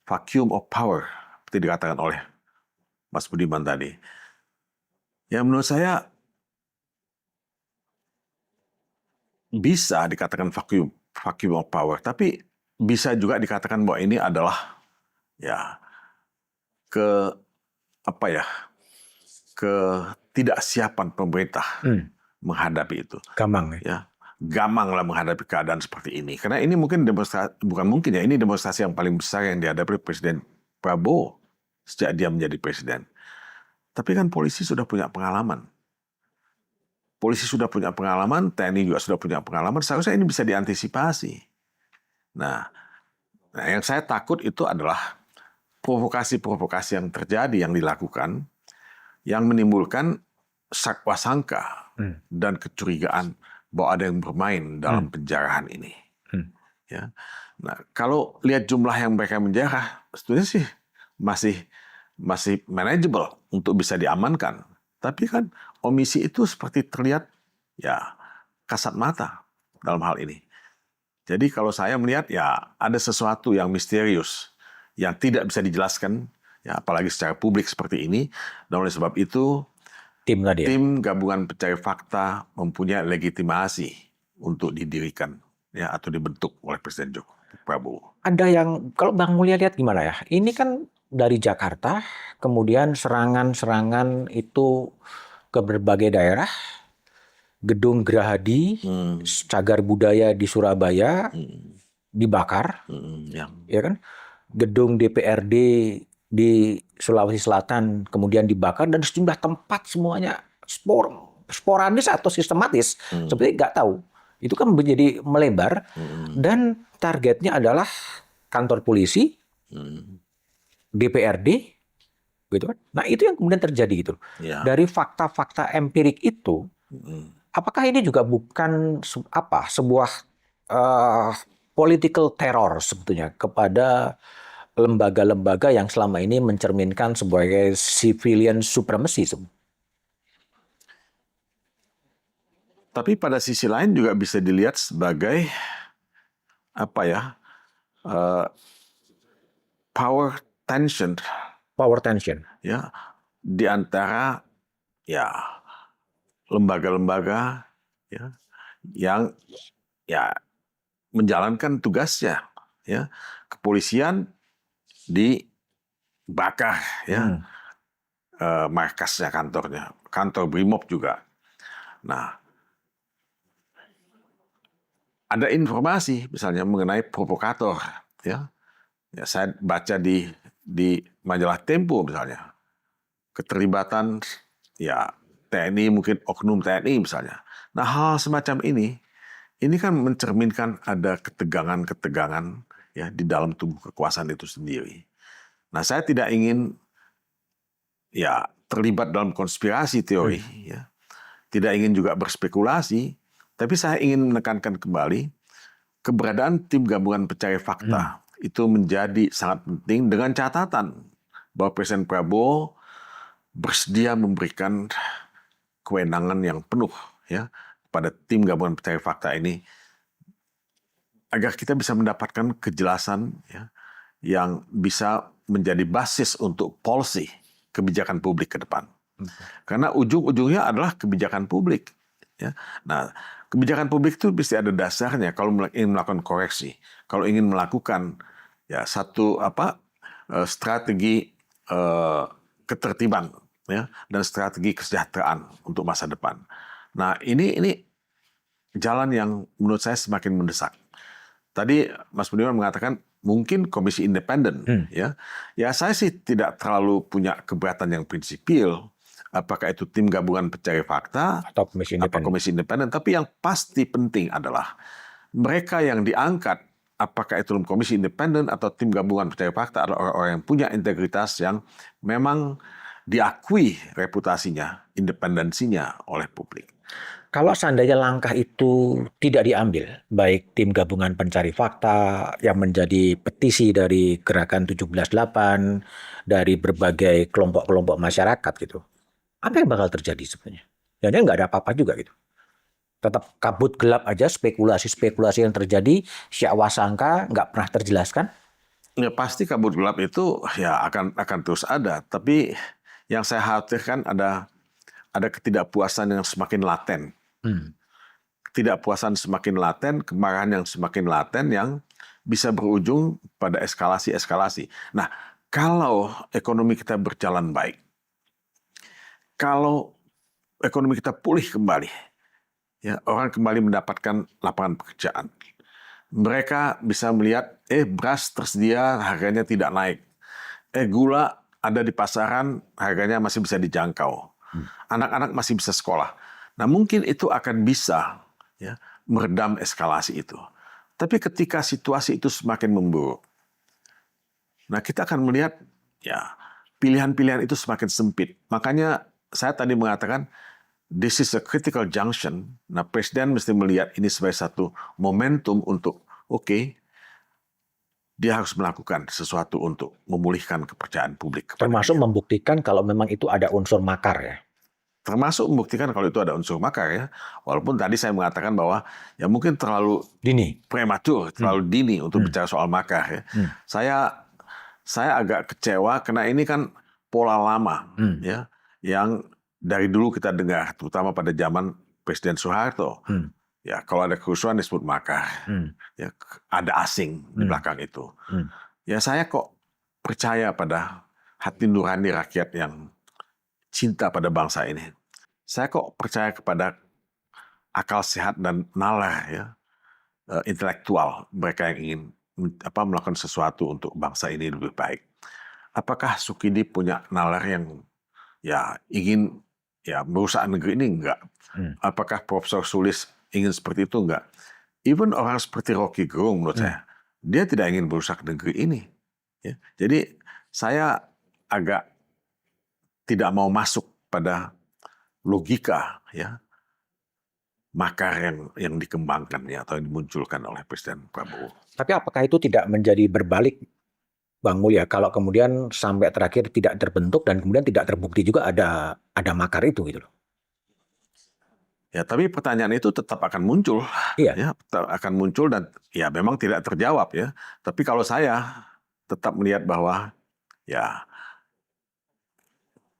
vacuum of power seperti dikatakan oleh Mas Budiman tadi? Ya, menurut saya bisa dikatakan vacuum of power, tapi bisa juga dikatakan bahwa ini adalah, ya, ketidaksiapan pemerintah menghadapi itu. Ya, gamanglah menghadapi keadaan seperti ini. Karena ini mungkin ini demonstrasi yang paling besar yang dihadapi Presiden Prabowo sejak dia menjadi presiden. Tapi kan polisi sudah punya pengalaman. TNI juga sudah punya pengalaman. Seharusnya ini bisa diantisipasi. Nah, yang saya takut itu adalah provokasi-provokasi yang terjadi, yang dilakukan, yang menimbulkan sakwa-sangka dan kecurigaan bahwa ada yang bermain dalam penjarahan ini. Ya. Nah, kalau lihat jumlah yang mereka menjarah, sebetulnya sih masih manageable untuk bisa diamankan. Tapi kan omisi itu seperti terlihat, ya, kasat mata dalam hal ini. Jadi kalau saya melihat, ya, ada sesuatu yang misterius yang tidak bisa dijelaskan, ya, apalagi secara publik seperti ini. Dan oleh sebab itu tim gabungan pencari fakta mempunyai legitimasi untuk didirikan, ya, atau dibentuk oleh Presiden Prabowo. Ada yang, kalau Bang Mulya lihat gimana ya? Ini kan dari Jakarta, kemudian serangan-serangan itu ke berbagai daerah, gedung Gerahadi, Cagar Budaya di Surabaya dibakar, ya kan? Gedung DPRD di Sulawesi Selatan kemudian dibakar, dan sejumlah tempat semuanya sporadis atau sistematis, seperti nggak tahu. Itu kan menjadi melebar, dan targetnya adalah kantor polisi, DPRD, gitu kan? Nah itu yang kemudian terjadi gitu. Ya. Dari fakta-fakta empirik itu, apakah ini juga bukan sebuah political terror sebetulnya kepada lembaga-lembaga yang selama ini mencerminkan sebagai civilian supremacy? Tapi pada sisi lain juga bisa dilihat sebagai power tension, Power tension. ya, di antara ya lembaga-lembaga ya yang ya menjalankan tugasnya, ya. Kepolisian dibakar, ya, markasnya, kantornya, kantor Brimob juga. Nah, ada informasi misalnya mengenai provokator, ya. Ya, saya baca di majalah Tempo misalnya, keterlibatan ya TNI, mungkin oknum TNI misalnya. Nah, hal semacam ini kan mencerminkan ada ketegangan-ketegangan ya di dalam tubuh kekuasaan itu sendiri. Nah, saya tidak ingin ya terlibat dalam konspirasi teori, ya. Tidak ingin juga berspekulasi, tapi saya ingin menekankan kembali keberadaan tim gabungan pencari fakta itu menjadi sangat penting dengan catatan bahwa Presiden Prabowo bersedia memberikan kewenangan yang penuh ya pada tim gabungan pencari fakta ini agar kita bisa mendapatkan kejelasan ya, yang bisa menjadi basis untuk policy kebijakan publik ke depan. Karena ujung-ujungnya adalah kebijakan publik. Ya. Nah, kebijakan publik itu mesti ada dasarnya kalau ingin melakukan koreksi, kalau ingin melakukan ya satu strategi ketertiban ya dan strategi kesejahteraan untuk masa depan. Nah, ini jalan yang menurut saya semakin mendesak. Tadi Mas Budiman mengatakan mungkin komisi independen, ya. Ya saya sih tidak terlalu punya keberatan yang prinsipil. Apakah itu tim gabungan pencari fakta atau komisi independen? Tapi yang pasti penting adalah mereka yang diangkat, apakah itu komisi independen atau tim gabungan pencari fakta, adalah orang-orang yang punya integritas yang memang diakui reputasinya, independensinya oleh publik. Kalau seandainya langkah itu tidak diambil, baik tim gabungan pencari fakta yang menjadi petisi dari gerakan 17.8, dari berbagai kelompok-kelompok masyarakat gitu, apa yang bakal terjadi sebenarnya? Jadi nggak ada apa-apa juga gitu. Tetap kabut gelap aja, spekulasi-spekulasi yang terjadi, syakwa sangka nggak pernah terjelaskan. Ya pasti kabut gelap itu ya akan terus ada. Tapi yang saya khawatirkan ada ketidakpuasan yang semakin laten. Ketidakpuasan semakin laten, kemarahan yang semakin laten yang bisa berujung pada eskalasi-eskalasi. Nah, kalau ekonomi kita berjalan baik, kalau ekonomi kita pulih kembali, ya orang kembali mendapatkan lapangan pekerjaan. Mereka bisa melihat, beras tersedia, harganya tidak naik. Gula ada di pasaran, harganya masih bisa dijangkau. Anak-anak masih bisa sekolah. Nah, mungkin itu akan bisa ya meredam eskalasi itu. Tapi ketika situasi itu semakin memburuk, nah kita akan melihat ya pilihan-pilihan itu semakin sempit. Makanya saya tadi mengatakan this is a critical junction. Nah, Presiden mesti melihat ini sebagai satu momentum untuk dia harus melakukan sesuatu untuk memulihkan kepercayaan publik. Termasuk membuktikan kalau memang itu ada unsur makar ya. Termasuk membuktikan kalau itu ada unsur makar ya. Walaupun tadi saya mengatakan bahwa ya mungkin terlalu dini, prematur, terlalu dini untuk bicara soal makar ya. Saya agak kecewa karena ini kan pola lama ya yang dari dulu kita dengar, terutama pada zaman Presiden Soeharto. Ya, kalau ada kerusuhan disebut makar. Ya, ada asing di belakang itu. Ya, saya kok percaya pada hati nurani rakyat yang cinta pada bangsa ini. Saya kok percaya kepada akal sehat dan nalar ya, intelektual mereka yang ingin melakukan sesuatu untuk bangsa ini lebih baik. Apakah Sukidi punya nalar yang ya ingin ya merusak negeri ini? Enggak. Apakah Profesor Sulis ingin seperti itu? Enggak. Even orang seperti Rocky Gerung menurut saya, dia tidak ingin merusak negeri ini. Ya. Jadi saya agak tidak mau masuk pada logika ya makar yang dikembangkan ya atau yang dimunculkan oleh Presiden Prabowo. Tapi apakah itu tidak menjadi berbalik, Bang Mulya, kalau kemudian sampai terakhir tidak terbentuk dan kemudian tidak terbukti juga ada makar itu gitu loh. Ya, tapi pertanyaan itu tetap akan muncul, Iya. ya, tetap akan muncul dan ya memang tidak terjawab ya. Tapi kalau saya tetap melihat bahwa ya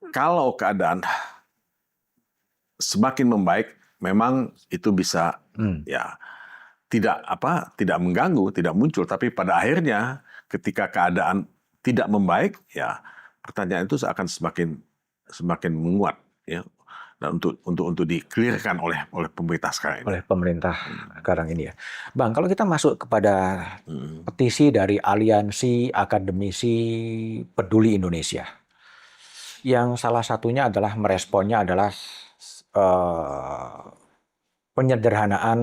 kalau keadaan semakin membaik, memang itu bisa ya tidak mengganggu, tidak muncul. Tapi pada akhirnya ketika keadaan tidak membaik, ya pertanyaan itu akan semakin menguat ya. Dan untuk di-clear-kan oleh pemerintah sekarang ini. Oleh pemerintah sekarang ini ya. Bang, kalau kita masuk kepada petisi dari Aliansi Akademisi Peduli Indonesia, yang salah satunya adalah meresponnya adalah penyederhanaan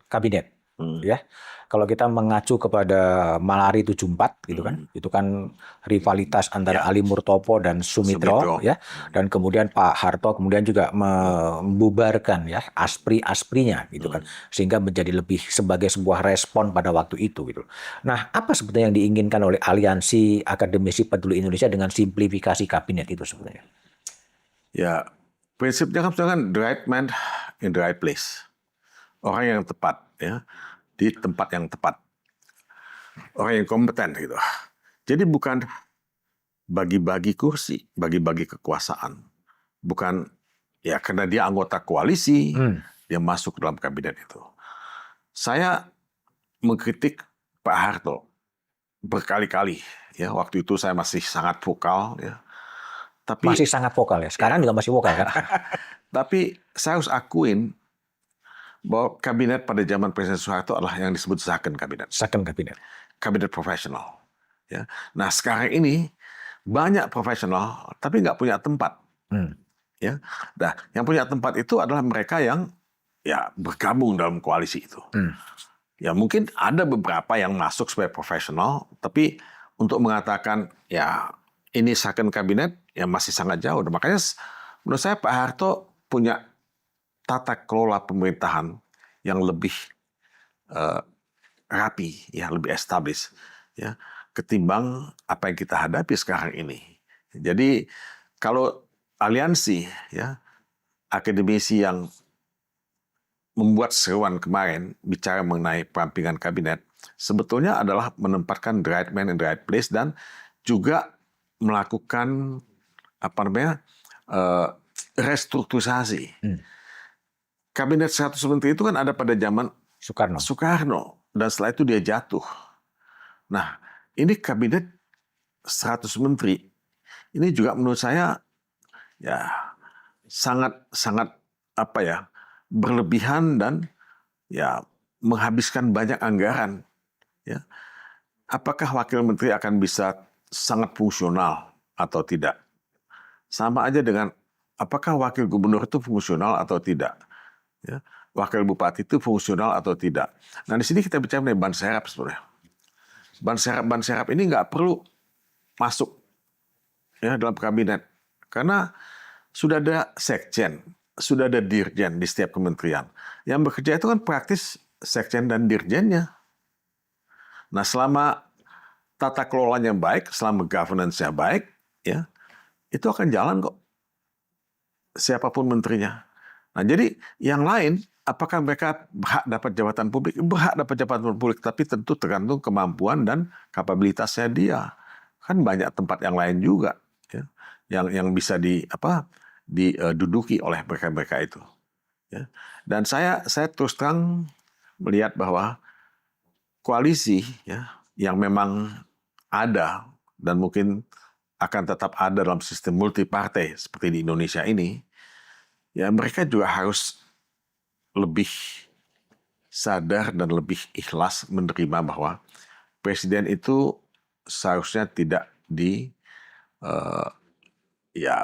kabinet. Ya, kalau kita mengacu kepada Malari 74 gitu kan, itu kan rivalitas antara Ali Murtopo dan Sumitro ya, dan kemudian Pak Harto kemudian juga membubarkan ya aspri-asprinya gitu kan, sehingga menjadi lebih sebagai sebuah respon pada waktu itu gitu. Nah, apa sebetulnya yang diinginkan oleh Aliansi Akademisi Peduli Indonesia dengan simplifikasi kabinet itu sebenarnya? Ya, prinsipnya kan the right man in the right place. Orang yang tepat ya, di tempat yang tepat. Orang yang kompeten gitu. Jadi bukan bagi-bagi kursi, bagi-bagi kekuasaan. Bukan ya karena dia anggota koalisi, dia masuk dalam kabinet itu. Saya mengkritik Pak Harto berkali-kali ya, waktu itu saya masih sangat vokal ya. Tapi masih sangat vokal ya. Sekarang juga masih vokal kan. Tapi saya harus akuin bahwa kabinet pada zaman Presiden Soeharto adalah yang disebut second kabinet. Second kabinet. Kabinet profesional. Ya. Nah sekarang ini banyak profesional tapi nggak punya tempat. Ya. Nah yang punya tempat itu adalah mereka yang ya bergabung dalam koalisi itu. Ya mungkin ada beberapa yang masuk sebagai profesional, tapi untuk mengatakan ya ini second kabinet ya masih sangat jauh. Dan makanya menurut saya Pak Harto punya tata kelola pemerintahan yang lebih rapi, ya lebih established, ya ketimbang apa yang kita hadapi sekarang ini. Jadi kalau aliansi, ya akademisi yang membuat seruan kemarin bicara mengenai perampingan kabinet, sebetulnya adalah menempatkan the right man in the right place dan juga melakukan restrukturisasi. Kabinet 100 menteri itu kan ada pada zaman Soekarno. Dan setelah itu dia jatuh. Nah, ini kabinet 100 menteri. Ini juga menurut saya ya sangat berlebihan dan ya menghabiskan banyak anggaran. Ya. Apakah wakil menteri akan bisa sangat fungsional atau tidak? Sama aja dengan apakah wakil gubernur itu fungsional atau tidak? Ya, wakil bupati itu fungsional atau tidak. Nah di sini kita bicara mengenai ban serap sebenarnya. Ban serap ini nggak perlu masuk ya dalam kabinet karena sudah ada sekjen, sudah ada dirjen di setiap kementerian. Yang bekerja itu kan praktis sekjen dan dirjennya. Nah selama tata kelolanya baik, selama governance-nya baik, ya itu akan jalan kok. Siapapun menterinya. Nah, jadi yang lain, apakah mereka berhak dapat jabatan publik? Berhak dapat jabatan publik, tapi tentu tergantung kemampuan dan kapabilitasnya dia. Kan banyak tempat yang lain juga, ya, yang bisa diduduki oleh mereka itu. Ya. Dan saya terus terang melihat bahwa koalisi ya yang memang ada dan mungkin akan tetap ada dalam sistem multipartai seperti di Indonesia ini. Ya mereka juga harus lebih sadar dan lebih ikhlas menerima bahwa presiden itu seharusnya tidak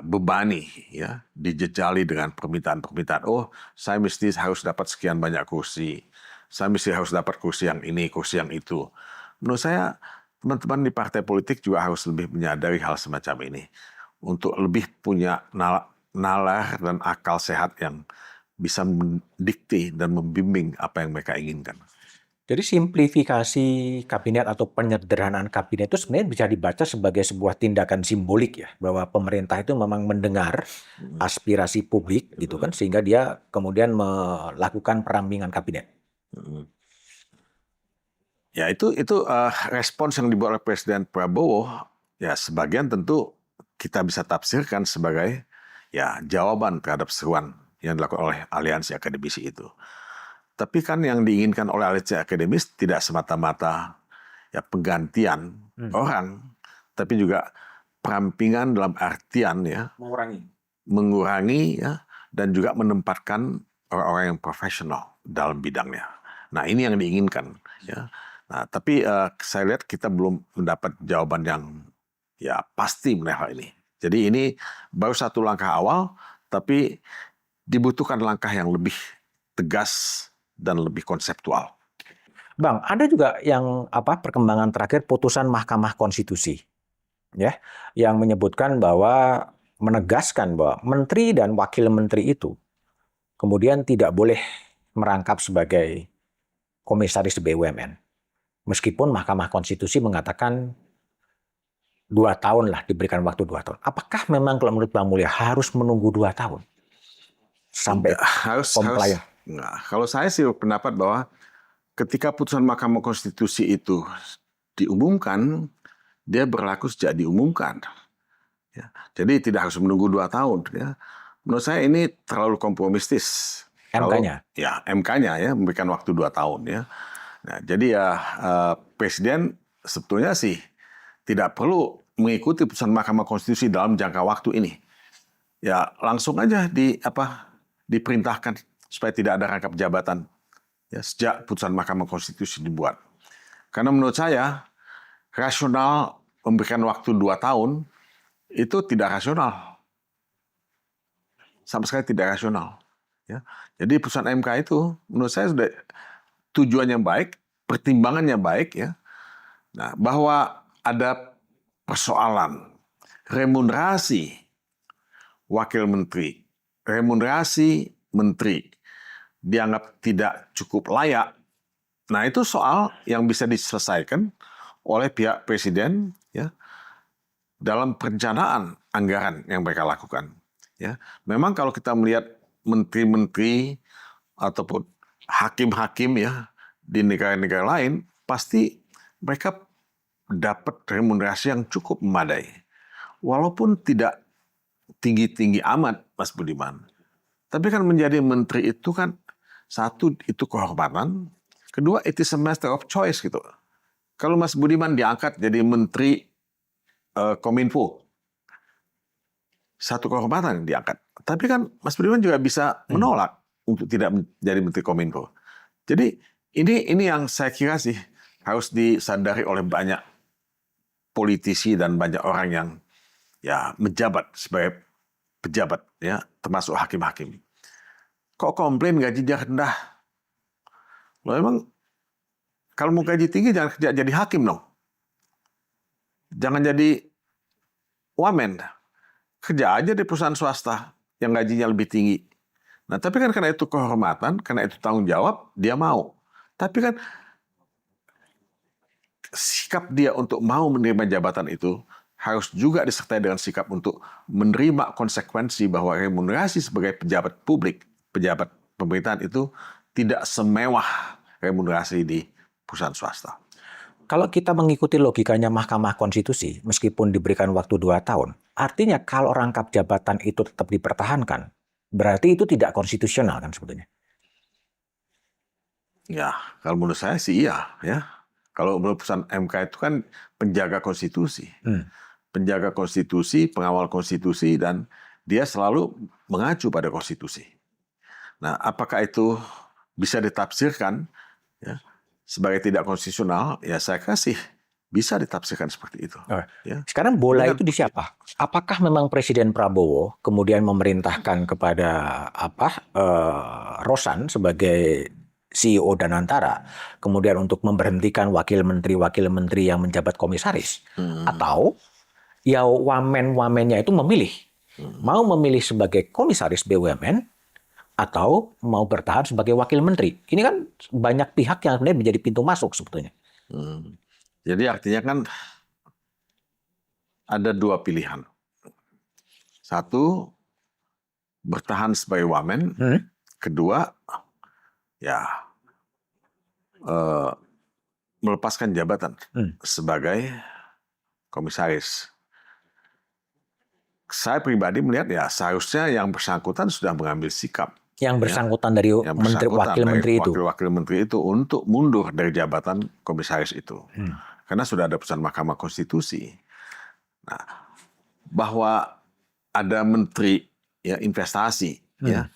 bebani, ya, dijejali dengan permintaan-permintaan. Oh, saya mesti harus dapat sekian banyak kursi, saya mesti harus dapat kursi yang ini, kursi yang itu. Menurut saya teman-teman di partai politik juga harus lebih menyadari hal semacam ini untuk lebih punya nalar dan akal sehat yang bisa mendikte dan membimbing apa yang mereka inginkan. Jadi simplifikasi kabinet atau penyederhanaan kabinet itu sebenarnya bisa dibaca sebagai sebuah tindakan simbolik ya, bahwa pemerintah itu memang mendengar aspirasi publik gitu kan, sehingga dia kemudian melakukan perampingan kabinet. Ya itu respons yang dibuat oleh Presiden Prabowo, ya sebagian tentu kita bisa tafsirkan sebagai ya jawaban terhadap seruan yang dilakukan oleh aliansi akademisi itu. Tapi kan yang diinginkan oleh aliansi akademis tidak semata-mata ya penggantian orang, tapi juga perampingan dalam artian ya mengurangi ya dan juga menempatkan orang-orang yang profesional dalam bidangnya. Nah ini yang diinginkan ya. Nah tapi saya lihat kita belum mendapat jawaban yang ya pasti mengenai hal ini. Jadi ini baru satu langkah awal, tapi dibutuhkan langkah yang lebih tegas dan lebih konseptual. Bang, ada juga yang perkembangan terakhir putusan Mahkamah Konstitusi ya, yang menyebutkan bahwa menegaskan bahwa menteri dan wakil menteri itu kemudian tidak boleh merangkap sebagai komisaris BUMN. Meskipun Mahkamah Konstitusi mengatakan 2 tahun lah, diberikan waktu 2 tahun. Apakah memang kalau menurut Bang Mulya harus menunggu 2 tahun sampai compliant? Nah, kalau saya sih pendapat bahwa ketika putusan Mahkamah Konstitusi itu diumumkan, dia berlaku sejak diumumkan. Ya, jadi tidak harus menunggu 2 tahun. Ya. Menurut saya ini terlalu kompromistis. MK-nya? Ya, MK-nya ya memberikan waktu 2 tahun. Ya. Nah, jadi ya Presiden sebetulnya sih tidak perlu mengikuti putusan Mahkamah Konstitusi dalam jangka waktu ini. Ya langsung aja diperintahkan supaya tidak ada rangkap jabatan ya, sejak putusan Mahkamah Konstitusi dibuat. Karena menurut saya rasional memberikan waktu 2 tahun itu tidak rasional, sama sekali tidak rasional. Ya. Jadi putusan MK itu menurut saya sudah tujuannya baik, pertimbangannya baik ya. Nah, bahwa ada persoalan remunerasi wakil menteri, remunerasi menteri dianggap tidak cukup layak. Nah, itu soal yang bisa diselesaikan oleh pihak Presiden ya dalam perencanaan anggaran yang mereka lakukan. Ya, memang kalau kita melihat menteri-menteri ataupun hakim-hakim ya di negara-negara lain, pasti mereka dapat remunerasi yang cukup memadai. Walaupun tidak tinggi-tinggi amat, Mas Budiman. Tapi kan menjadi menteri itu kan, satu, itu kehormatan. Kedua, it is a matter of choice gitu. Kalau Mas Budiman diangkat jadi menteri Kominfo, satu kehormatan yang diangkat. Tapi kan Mas Budiman juga bisa menolak untuk tidak menjadi menteri Kominfo. Jadi ini yang saya kira sih harus disadari oleh banyak politisi dan banyak orang yang ya menjabat sebagai pejabat ya, termasuk hakim-hakim. Kok komplain gajinya rendah? Loh emang kalau mau gaji tinggi jangan kerja jadi hakim dong. Jangan jadi wamen. Kerja aja di perusahaan swasta yang gajinya lebih tinggi. Nah, tapi kan karena itu kehormatan, karena itu tanggung jawab, dia mau. Tapi kan sikap dia untuk mau menerima jabatan itu harus juga disertai dengan sikap untuk menerima konsekuensi bahwa remunerasi sebagai pejabat publik, pejabat pemerintahan itu tidak semewah remunerasi di perusahaan swasta. Kalau kita mengikuti logikanya Mahkamah Konstitusi, meskipun diberikan waktu 2 tahun, artinya kalau rangkap jabatan itu tetap dipertahankan, berarti itu tidak konstitusional kan sebetulnya? Ya, kalau menurut saya sih iya. Ya. Kalau menurut putusan MK itu kan penjaga konstitusi. Penjaga konstitusi, pengawal konstitusi, dan dia selalu mengacu pada konstitusi. Nah, apakah itu bisa ditafsirkan ya, sebagai tidak konstitusional? Ya, saya kasih bisa ditafsirkan seperti itu. Ya. Sekarang bola itu di siapa? Apakah memang Presiden Prabowo kemudian memerintahkan kepada Rosan sebagai CEO Danantara, kemudian untuk memberhentikan wakil menteri yang menjabat komisaris, atau ya wamen-wamennya itu memilih mau memilih sebagai komisaris BUMN atau mau bertahan sebagai wakil menteri. Ini kan banyak pihak yang sebenarnya menjadi pintu masuk sebetulnya. Jadi artinya kan ada dua pilihan. Satu, bertahan sebagai wamen. Kedua, ya melepaskan jabatan sebagai komisaris. Saya pribadi melihat ya seharusnya yang bersangkutan sudah mengambil sikap. Yang bersangkutan dari wakil menteri itu untuk mundur dari jabatan komisaris itu. Karena sudah ada putusan Mahkamah Konstitusi. Nah, bahwa ada menteri ya investasi ya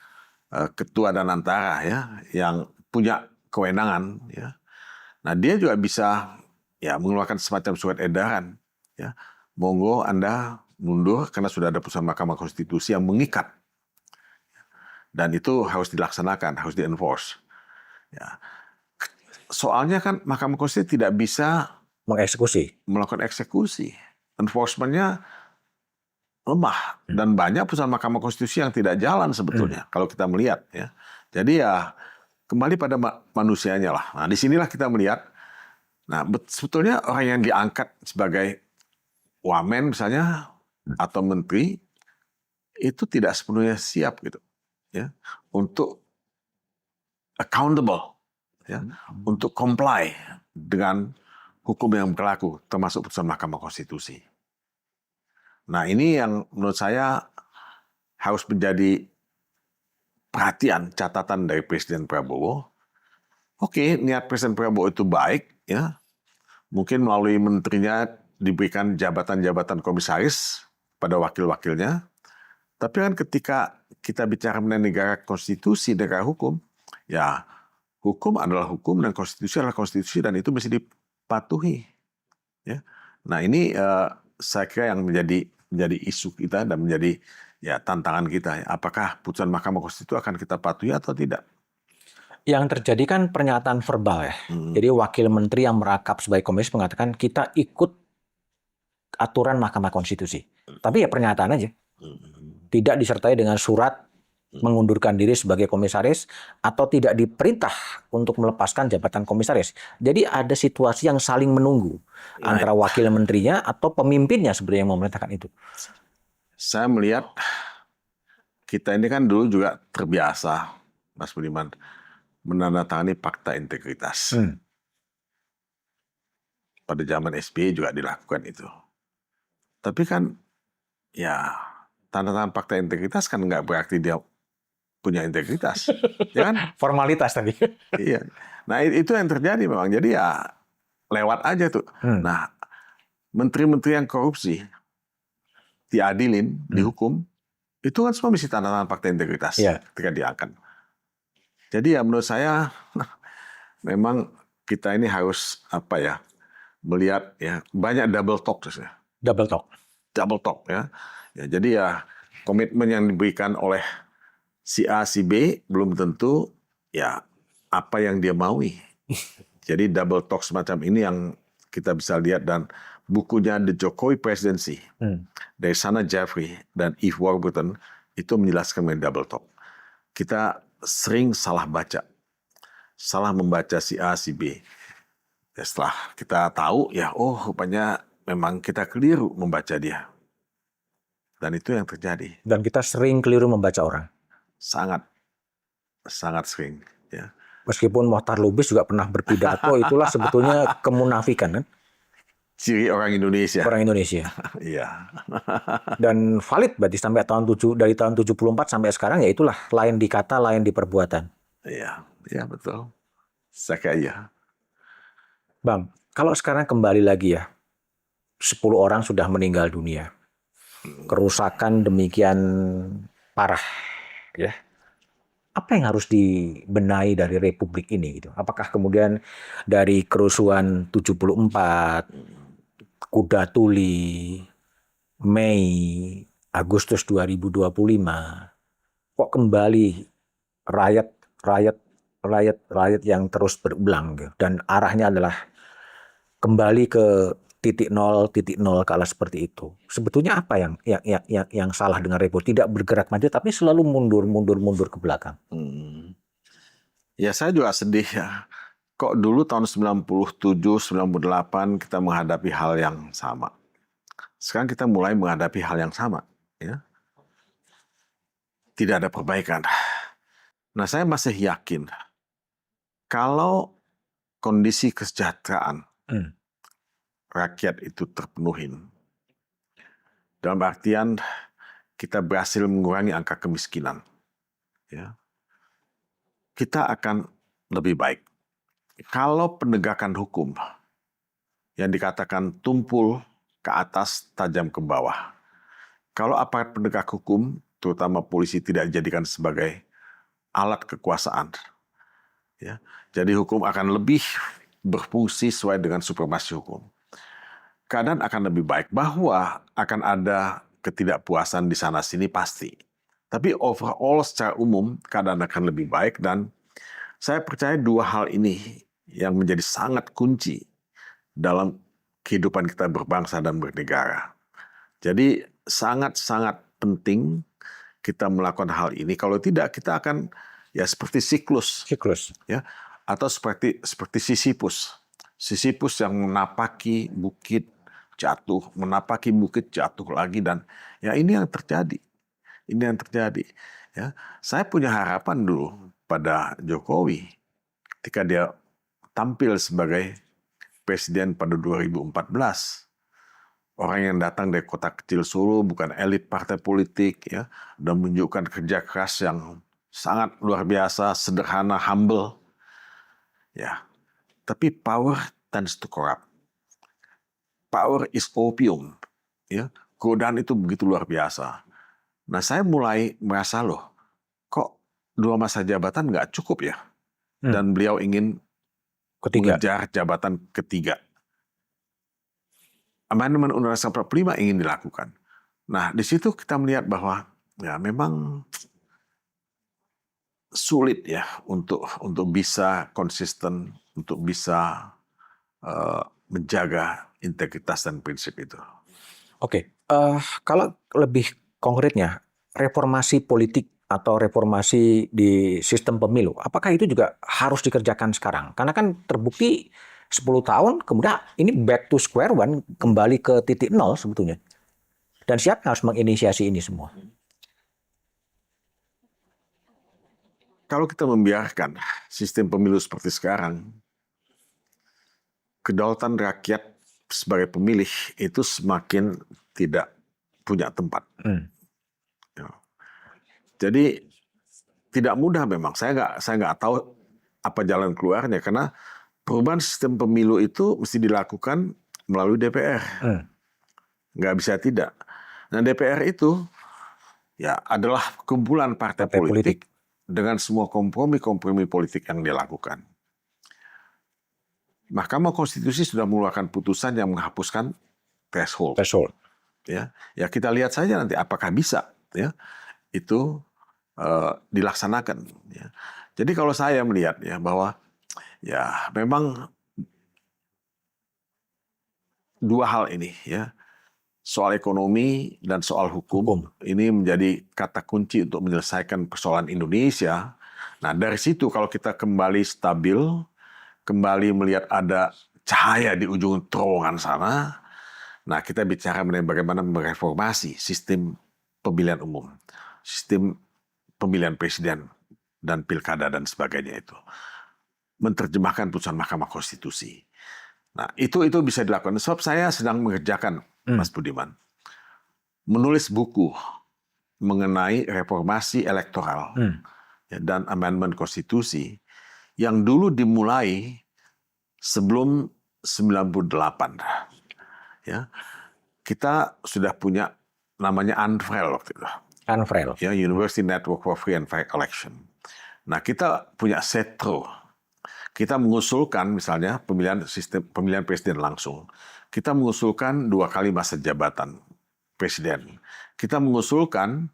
ketua Danantara ya yang punya kewenangan ya. Nah, dia juga bisa ya mengeluarkan semacam surat edaran ya. Monggo Anda mundur karena sudah ada putusan Mahkamah Konstitusi yang mengikat. Dan itu harus dilaksanakan, harus di-enforce. Ya. Soalnya kan Mahkamah Konstitusi tidak bisa melakukan eksekusi. Enforcement-nya lemah dan banyak putusan Mahkamah Konstitusi yang tidak jalan sebetulnya kalau kita melihat ya. Jadi ya kembali pada manusianya lah. Nah, disinilah kita melihat. Nah, sebetulnya orang yang diangkat sebagai wamen misalnya atau menteri itu tidak sepenuhnya siap gitu ya untuk accountable ya untuk comply dengan hukum yang berlaku termasuk putusan Mahkamah Konstitusi. Nah, ini yang menurut saya harus menjadi perhatian, catatan dari Presiden Prabowo. Oke, niat Presiden Prabowo itu baik, ya. Mungkin melalui menterinya diberikan jabatan-jabatan komisaris pada wakil-wakilnya. Tapi kan ketika kita bicara mengenai negara konstitusi, negara hukum, ya hukum adalah hukum dan konstitusi adalah konstitusi dan itu mesti dipatuhi. Ya. Nah, ini saya kira yang menjadi isu kita dan menjadi ya tantangan kita. Apakah putusan Mahkamah Konstitusi akan kita patuhi atau tidak? Yang terjadi kan pernyataan verbal ya. Jadi wakil menteri yang merakap sebagai komisaris mengatakan kita ikut aturan Mahkamah Konstitusi. Tapi ya pernyataan aja. Tidak disertai dengan surat mengundurkan diri sebagai komisaris atau tidak diperintah untuk melepaskan jabatan komisaris. Jadi ada situasi yang saling menunggu antara wakil menterinya atau pemimpinnya sebenarnya yang memerintahkan itu. Saya melihat kita ini kan dulu juga terbiasa, Mas Budiman, menandatangani fakta integritas. Pada zaman SBY juga dilakukan itu. Tapi kan ya tanda tangan fakta integritas kan nggak berarti dia punya integritas, ya kan? Formalitas tadi. Iya. Nah, itu yang terjadi memang. Jadi ya lewat aja tuh. Nah, menteri-menteri yang korupsi diadilin, dihukum, itu kan semua mesti tanda tangan fakta integritas ketika diangkat. Jadi ya menurut saya memang kita ini harus melihat ya banyak double talk ya. Double talk ya. Ya, jadi ya komitmen yang diberikan oleh si A, si B belum tentu ya apa yang dia maui. Jadi double talk semacam ini yang kita bisa lihat dan bukunya The Jokowi Presidency dari Sana Jeffrey dan Eve Warburton itu menjelaskan mengenai double talk. Kita sering salah membaca si A, si B. Ya, setelah kita tahu ya rupanya memang kita keliru membaca dia. Dan itu yang terjadi. Dan kita sering keliru membaca orang. Sangat sering. Ya. Meskipun Mohtar Lubis juga pernah berpidato, itulah sebetulnya kemunafikan kan? Ciri orang Indonesia. Orang Indonesia. Iya. Dan valid berarti sampai dari tahun 74 sampai sekarang ya itulah lain di kata, lain di perbuatan. Iya, betul. Saya kira iya. Bang, kalau sekarang kembali lagi ya, 10 orang sudah meninggal dunia. Kerusakan demikian parah, ya. Apa yang harus dibenahi dari Republik ini gitu? Apakah kemudian dari kerusuhan 74, Kuda Tuli, Mei, Agustus 2025, kok kembali rakyat rakyat yang terus berulang gitu. Dan arahnya adalah kembali ke titik nol kalah seperti itu. Sebetulnya apa yang salah dengan Republik? Tidak bergerak maju tapi selalu mundur ke belakang. Ya saya juga sedih ya. Kok dulu tahun 97, 98 kita menghadapi hal yang sama. Sekarang kita mulai menghadapi hal yang sama. Ya. Tidak ada perbaikan. Nah saya masih yakin kalau kondisi kesejahteraan rakyat itu terpenuhin, dalam artian kita berhasil mengurangi angka kemiskinan, ya, kita akan lebih baik. Kalau penegakan hukum yang dikatakan tumpul ke atas, tajam ke bawah, kalau aparat penegak hukum, terutama polisi, tidak dijadikan sebagai alat kekuasaan, ya, jadi hukum akan lebih berfungsi sesuai dengan supremasi hukum. Keadaan akan lebih baik, bahwa akan ada ketidakpuasan di sana-sini pasti. Tapi overall secara umum keadaan akan lebih baik, dan saya percaya dua hal ini yang menjadi sangat kunci dalam kehidupan kita berbangsa dan bernegara. Jadi sangat-sangat penting kita melakukan hal ini. Kalau tidak kita akan ya seperti siklus. Ya, atau seperti Sisyphus. Sisyphus yang menapaki bukit jatuh, menapaki bukit jatuh lagi, dan ya ini yang terjadi. Ini yang terjadi. Ya, saya punya harapan dulu pada Jokowi ketika dia tampil sebagai presiden pada 2014. Orang yang datang dari kota kecil Solo, bukan elit partai politik, ya, dan menunjukkan kerja keras yang sangat luar biasa, sederhana, humble. Ya, tapi power tends to corrupt. Power is opium, ya. Godaan itu begitu luar biasa. Nah, saya mulai merasa loh, kok 2 masa jabatan nggak cukup ya? Dan beliau ingin mengejar jabatan ketiga. Amandemen Undang-Undang 45 ingin dilakukan. Nah, di situ kita melihat bahwa ya memang sulit ya untuk bisa konsisten, untuk bisa menjaga integritas dan prinsip itu. Oke, kalau lebih konkretnya, reformasi politik atau reformasi di sistem pemilu, apakah itu juga harus dikerjakan sekarang? Karena kan terbukti 10 tahun, kemudian ini back to square one, kembali ke titik nol sebetulnya. Dan siapa harus menginisiasi ini semua? Kalau kita membiarkan sistem pemilu seperti sekarang, kedaulatan rakyat sebagai pemilih itu semakin tidak punya tempat. Ya. Jadi tidak mudah memang. Saya nggak tahu apa jalan keluarnya, karena perubahan sistem pemilu itu mesti dilakukan melalui DPR. Nggak bisa tidak. Nah, DPR itu ya adalah kumpulan partai politik dengan semua kompromi politik yang dilakukan. Mahkamah Konstitusi sudah mengeluarkan putusan yang menghapuskan threshold. Ya, kita lihat saja nanti apakah bisa ya itu dilaksanakan. Ya. Jadi kalau saya melihat ya bahwa ya memang dua hal ini ya, soal ekonomi dan soal hukum ini menjadi kata kunci untuk menyelesaikan persoalan Indonesia. Nah, dari situ kalau kita kembali stabil, kembali melihat ada cahaya di ujung terowongan sana, nah kita bicara mengenai bagaimana mereformasi sistem pemilihan umum, sistem pemilihan presiden dan pilkada dan sebagainya itu, menerjemahkan putusan Mahkamah Konstitusi. Nah itu bisa dilakukan. Sebab saya sedang mengerjakan, Mas Budiman, menulis buku mengenai reformasi elektoral dan amendement konstitusi yang dulu dimulai sebelum 98. Ya, kita sudah punya namanya UNFREL waktu itu. Ya, University Network for Free and Fair Election. Nah, kita punya SETRO. Kita mengusulkan misalnya pemilihan presiden langsung. Kita mengusulkan 2 kali masa jabatan presiden. Kita mengusulkan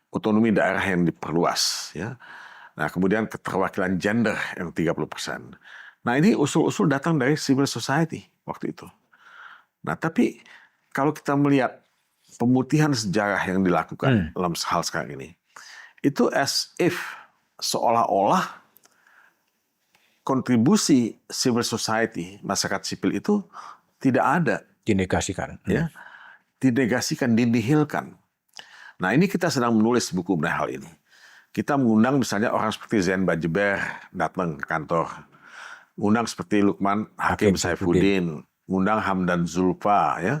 otonomi daerah yang diperluas. Ya. Nah, kemudian keterwakilan gender yang 30%. Nah, ini usul-usul datang dari civil society waktu itu. Nah, tapi kalau kita melihat pemutihan sejarah yang dilakukan dalam hal sekarang ini, itu as if seolah-olah kontribusi civil society, masyarakat sipil itu tidak ada, Dinegasikan. ya, dinegasikan, dinihilkan. Nah, ini kita sedang menulis buku mengenai hal ini. Kita mengundang misalnya orang seperti Zain Bajeber datang ke kantor, mengundang seperti Lukman Hakim Saifuddin, mengundang Hamdan Zulfa, ya,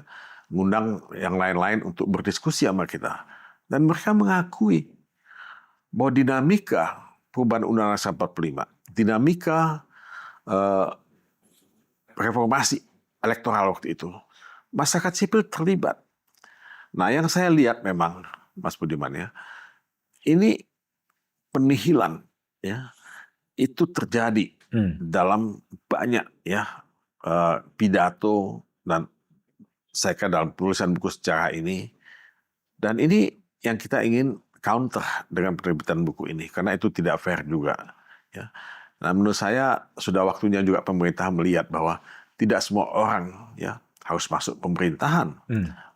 mengundang yang lain-lain untuk berdiskusi sama kita. Dan mereka mengakui bahwa dinamika perubahan Undang-Undang 45, dinamika reformasi elektoral waktu itu, masyarakat sipil terlibat. Nah, yang saya lihat memang, Mas Budiman, ya, ini penihilan, ya, itu terjadi dalam banyak, ya, pidato dan saya kira dalam penulisan buku sejarah ini. Dan ini yang kita ingin counter dengan penerbitan buku ini, karena itu tidak fair juga, ya. Nah, menurut saya sudah waktunya juga pemerintah melihat bahwa tidak semua orang, ya, harus masuk pemerintahan.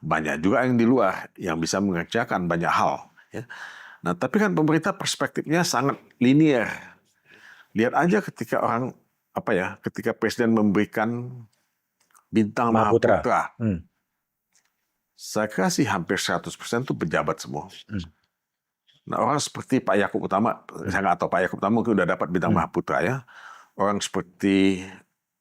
Banyak juga yang di luar yang bisa mengerjakan banyak hal, ya. Nah, tapi kan pemerintah perspektifnya sangat linear. Lihat aja ketika ketika presiden memberikan bintang Mahaputra. Saya kira sih hampir 100% itu pejabat semua. Nah, orang seperti Pak Yakub Utama, saya nggak tahu Pak Yakub Utama mungkin udah dapat bintang Mahaputra, ya. Orang seperti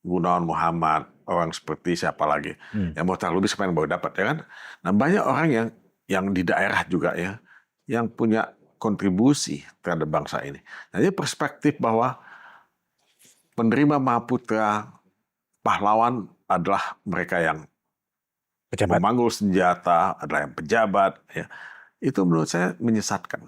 Gunawan Muhammad, orang seperti siapa lagi, yang Mohtar Lubis yang baru dapat, ya kan. Nah, banyak orang yang di daerah juga, ya, yang punya kontribusi terhadap bangsa ini. Nah, ini perspektif bahwa penerima Mahaputra, pahlawan adalah mereka yang memanggul senjata, adalah yang pejabat, ya. Itu menurut saya menyesatkan,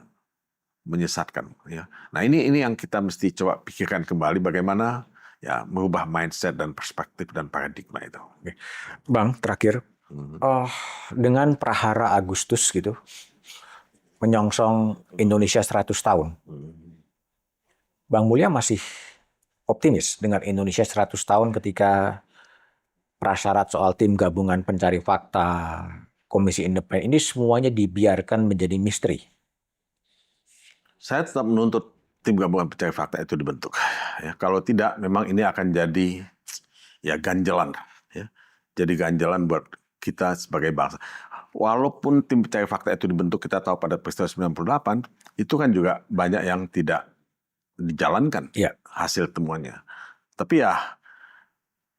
ya. Nah, ini yang kita mesti coba pikirkan kembali bagaimana, ya, merubah mindset dan perspektif dan paradigma itu. Bang, terakhir, dengan prahara Agustus gitu, menyongsong Indonesia 100 tahun. Bang Mulya masih optimis dengan Indonesia 100 tahun ketika prasyarat soal tim gabungan pencari fakta, komisi independen, ini semuanya dibiarkan menjadi misteri? Saya tetap menuntut tim gabungan pencari fakta itu dibentuk. Ya, kalau tidak, memang ini akan jadi, ya, ganjalan. Ya. Jadi ganjalan buat kita sebagai bangsa. Walaupun tim pencari fakta itu dibentuk, kita tahu pada peristiwa 98, itu kan juga banyak yang tidak dijalankan, ya, hasil temuannya. Tapi ya,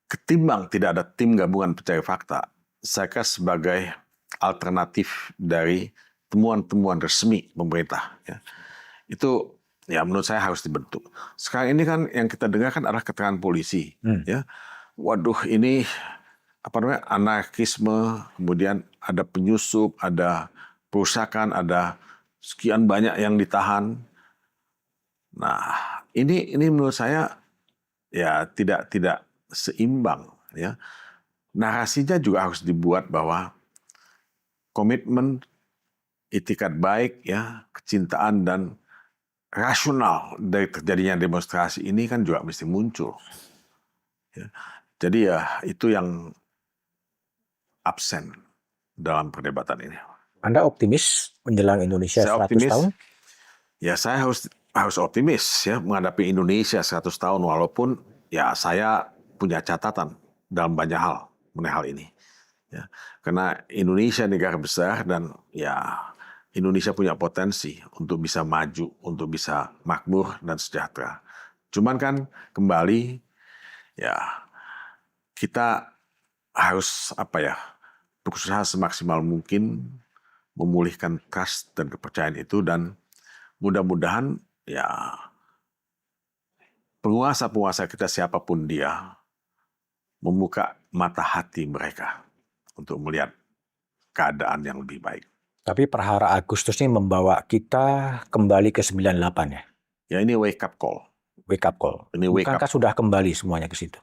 ketimbang tidak ada tim gabungan pencari fakta, saya kira sebagai alternatif dari temuan-temuan resmi pemerintah, ya, itu, ya, menurut saya harus dibentuk. Sekarang ini kan yang kita dengar kan adalah keterangan polisi, ya. Waduh, ini anarkisme, kemudian ada penyusup, ada perusakan, ada sekian banyak yang ditahan. Nah, ini menurut saya, ya, tidak seimbang, ya. Narasinya juga harus dibuat bahwa komitmen, itikat baik, ya, kecintaan dan rasional dari terjadinya demonstrasi ini kan juga mesti muncul. Ya. Jadi ya, itu yang absen dalam perdebatan ini. Anda optimis menjelang Indonesia 100 tahun? Ya, saya harus optimis, ya, menghadapi Indonesia 100 tahun, walaupun, ya, saya punya catatan dalam banyak hal mengenai hal ini. Ya. Karena Indonesia negara besar dan, ya, Indonesia punya potensi untuk bisa maju, untuk bisa makmur dan sejahtera. Cuman kan kembali, ya, kita harus berusaha semaksimal mungkin memulihkan trust dan kepercayaan itu, dan mudah-mudahan, ya, penguasa-penguasa kita siapapun dia membuka mata hati mereka untuk melihat keadaan yang lebih baik. Tapi prahara Agustus ini membawa kita kembali ke 98, ya? Ya, ini wake up call. Wake up call. Bukankah sudah kembali semuanya ke situ?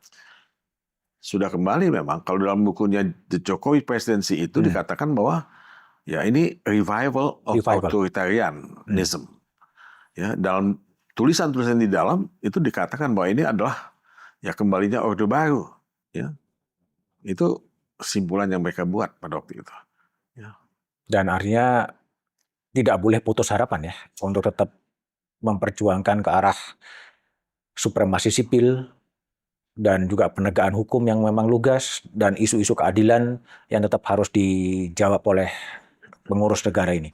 Sudah kembali memang. Kalau dalam bukunya The Jokowi Presidency itu dikatakan bahwa, ya, ini revival of authoritarianism. Ya, dalam tulisan-tulisan di dalam itu dikatakan bahwa ini adalah ya kembalinya Orde Baru. Ya. Itu kesimpulan yang mereka buat pada waktu itu. Ya. Dan artinya tidak boleh putus harapan ya untuk tetap memperjuangkan ke arah supremasi sipil dan juga penegakan hukum yang memang lugas dan isu-isu keadilan yang tetap harus dijawab oleh pengurus negara ini.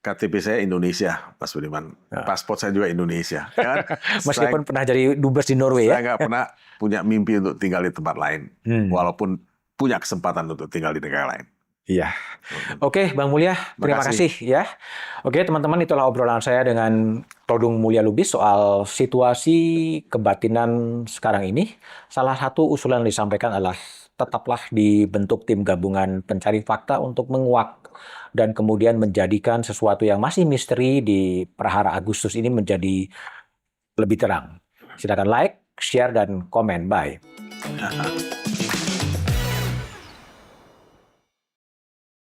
KTP saya Indonesia, Mas Budiman. Paspor saya juga Indonesia. Kan Meskipun pernah jadi dubes di Norway ya. saya nggak pernah punya mimpi untuk tinggal di tempat lain. Walaupun punya kesempatan untuk tinggal di negara lain. Iya. Oke, Bang Mulya, terima kasih ya. Oke, teman-teman, itulah obrolan saya dengan Todung Mulya Lubis soal situasi kebatinan sekarang ini. Salah satu usulan yang disampaikan adalah tetaplah dibentuk tim gabungan pencari fakta untuk menguak dan kemudian menjadikan sesuatu yang masih misteri di Prahara Agustus ini menjadi lebih terang. Silakan like, share, dan komen. Bye.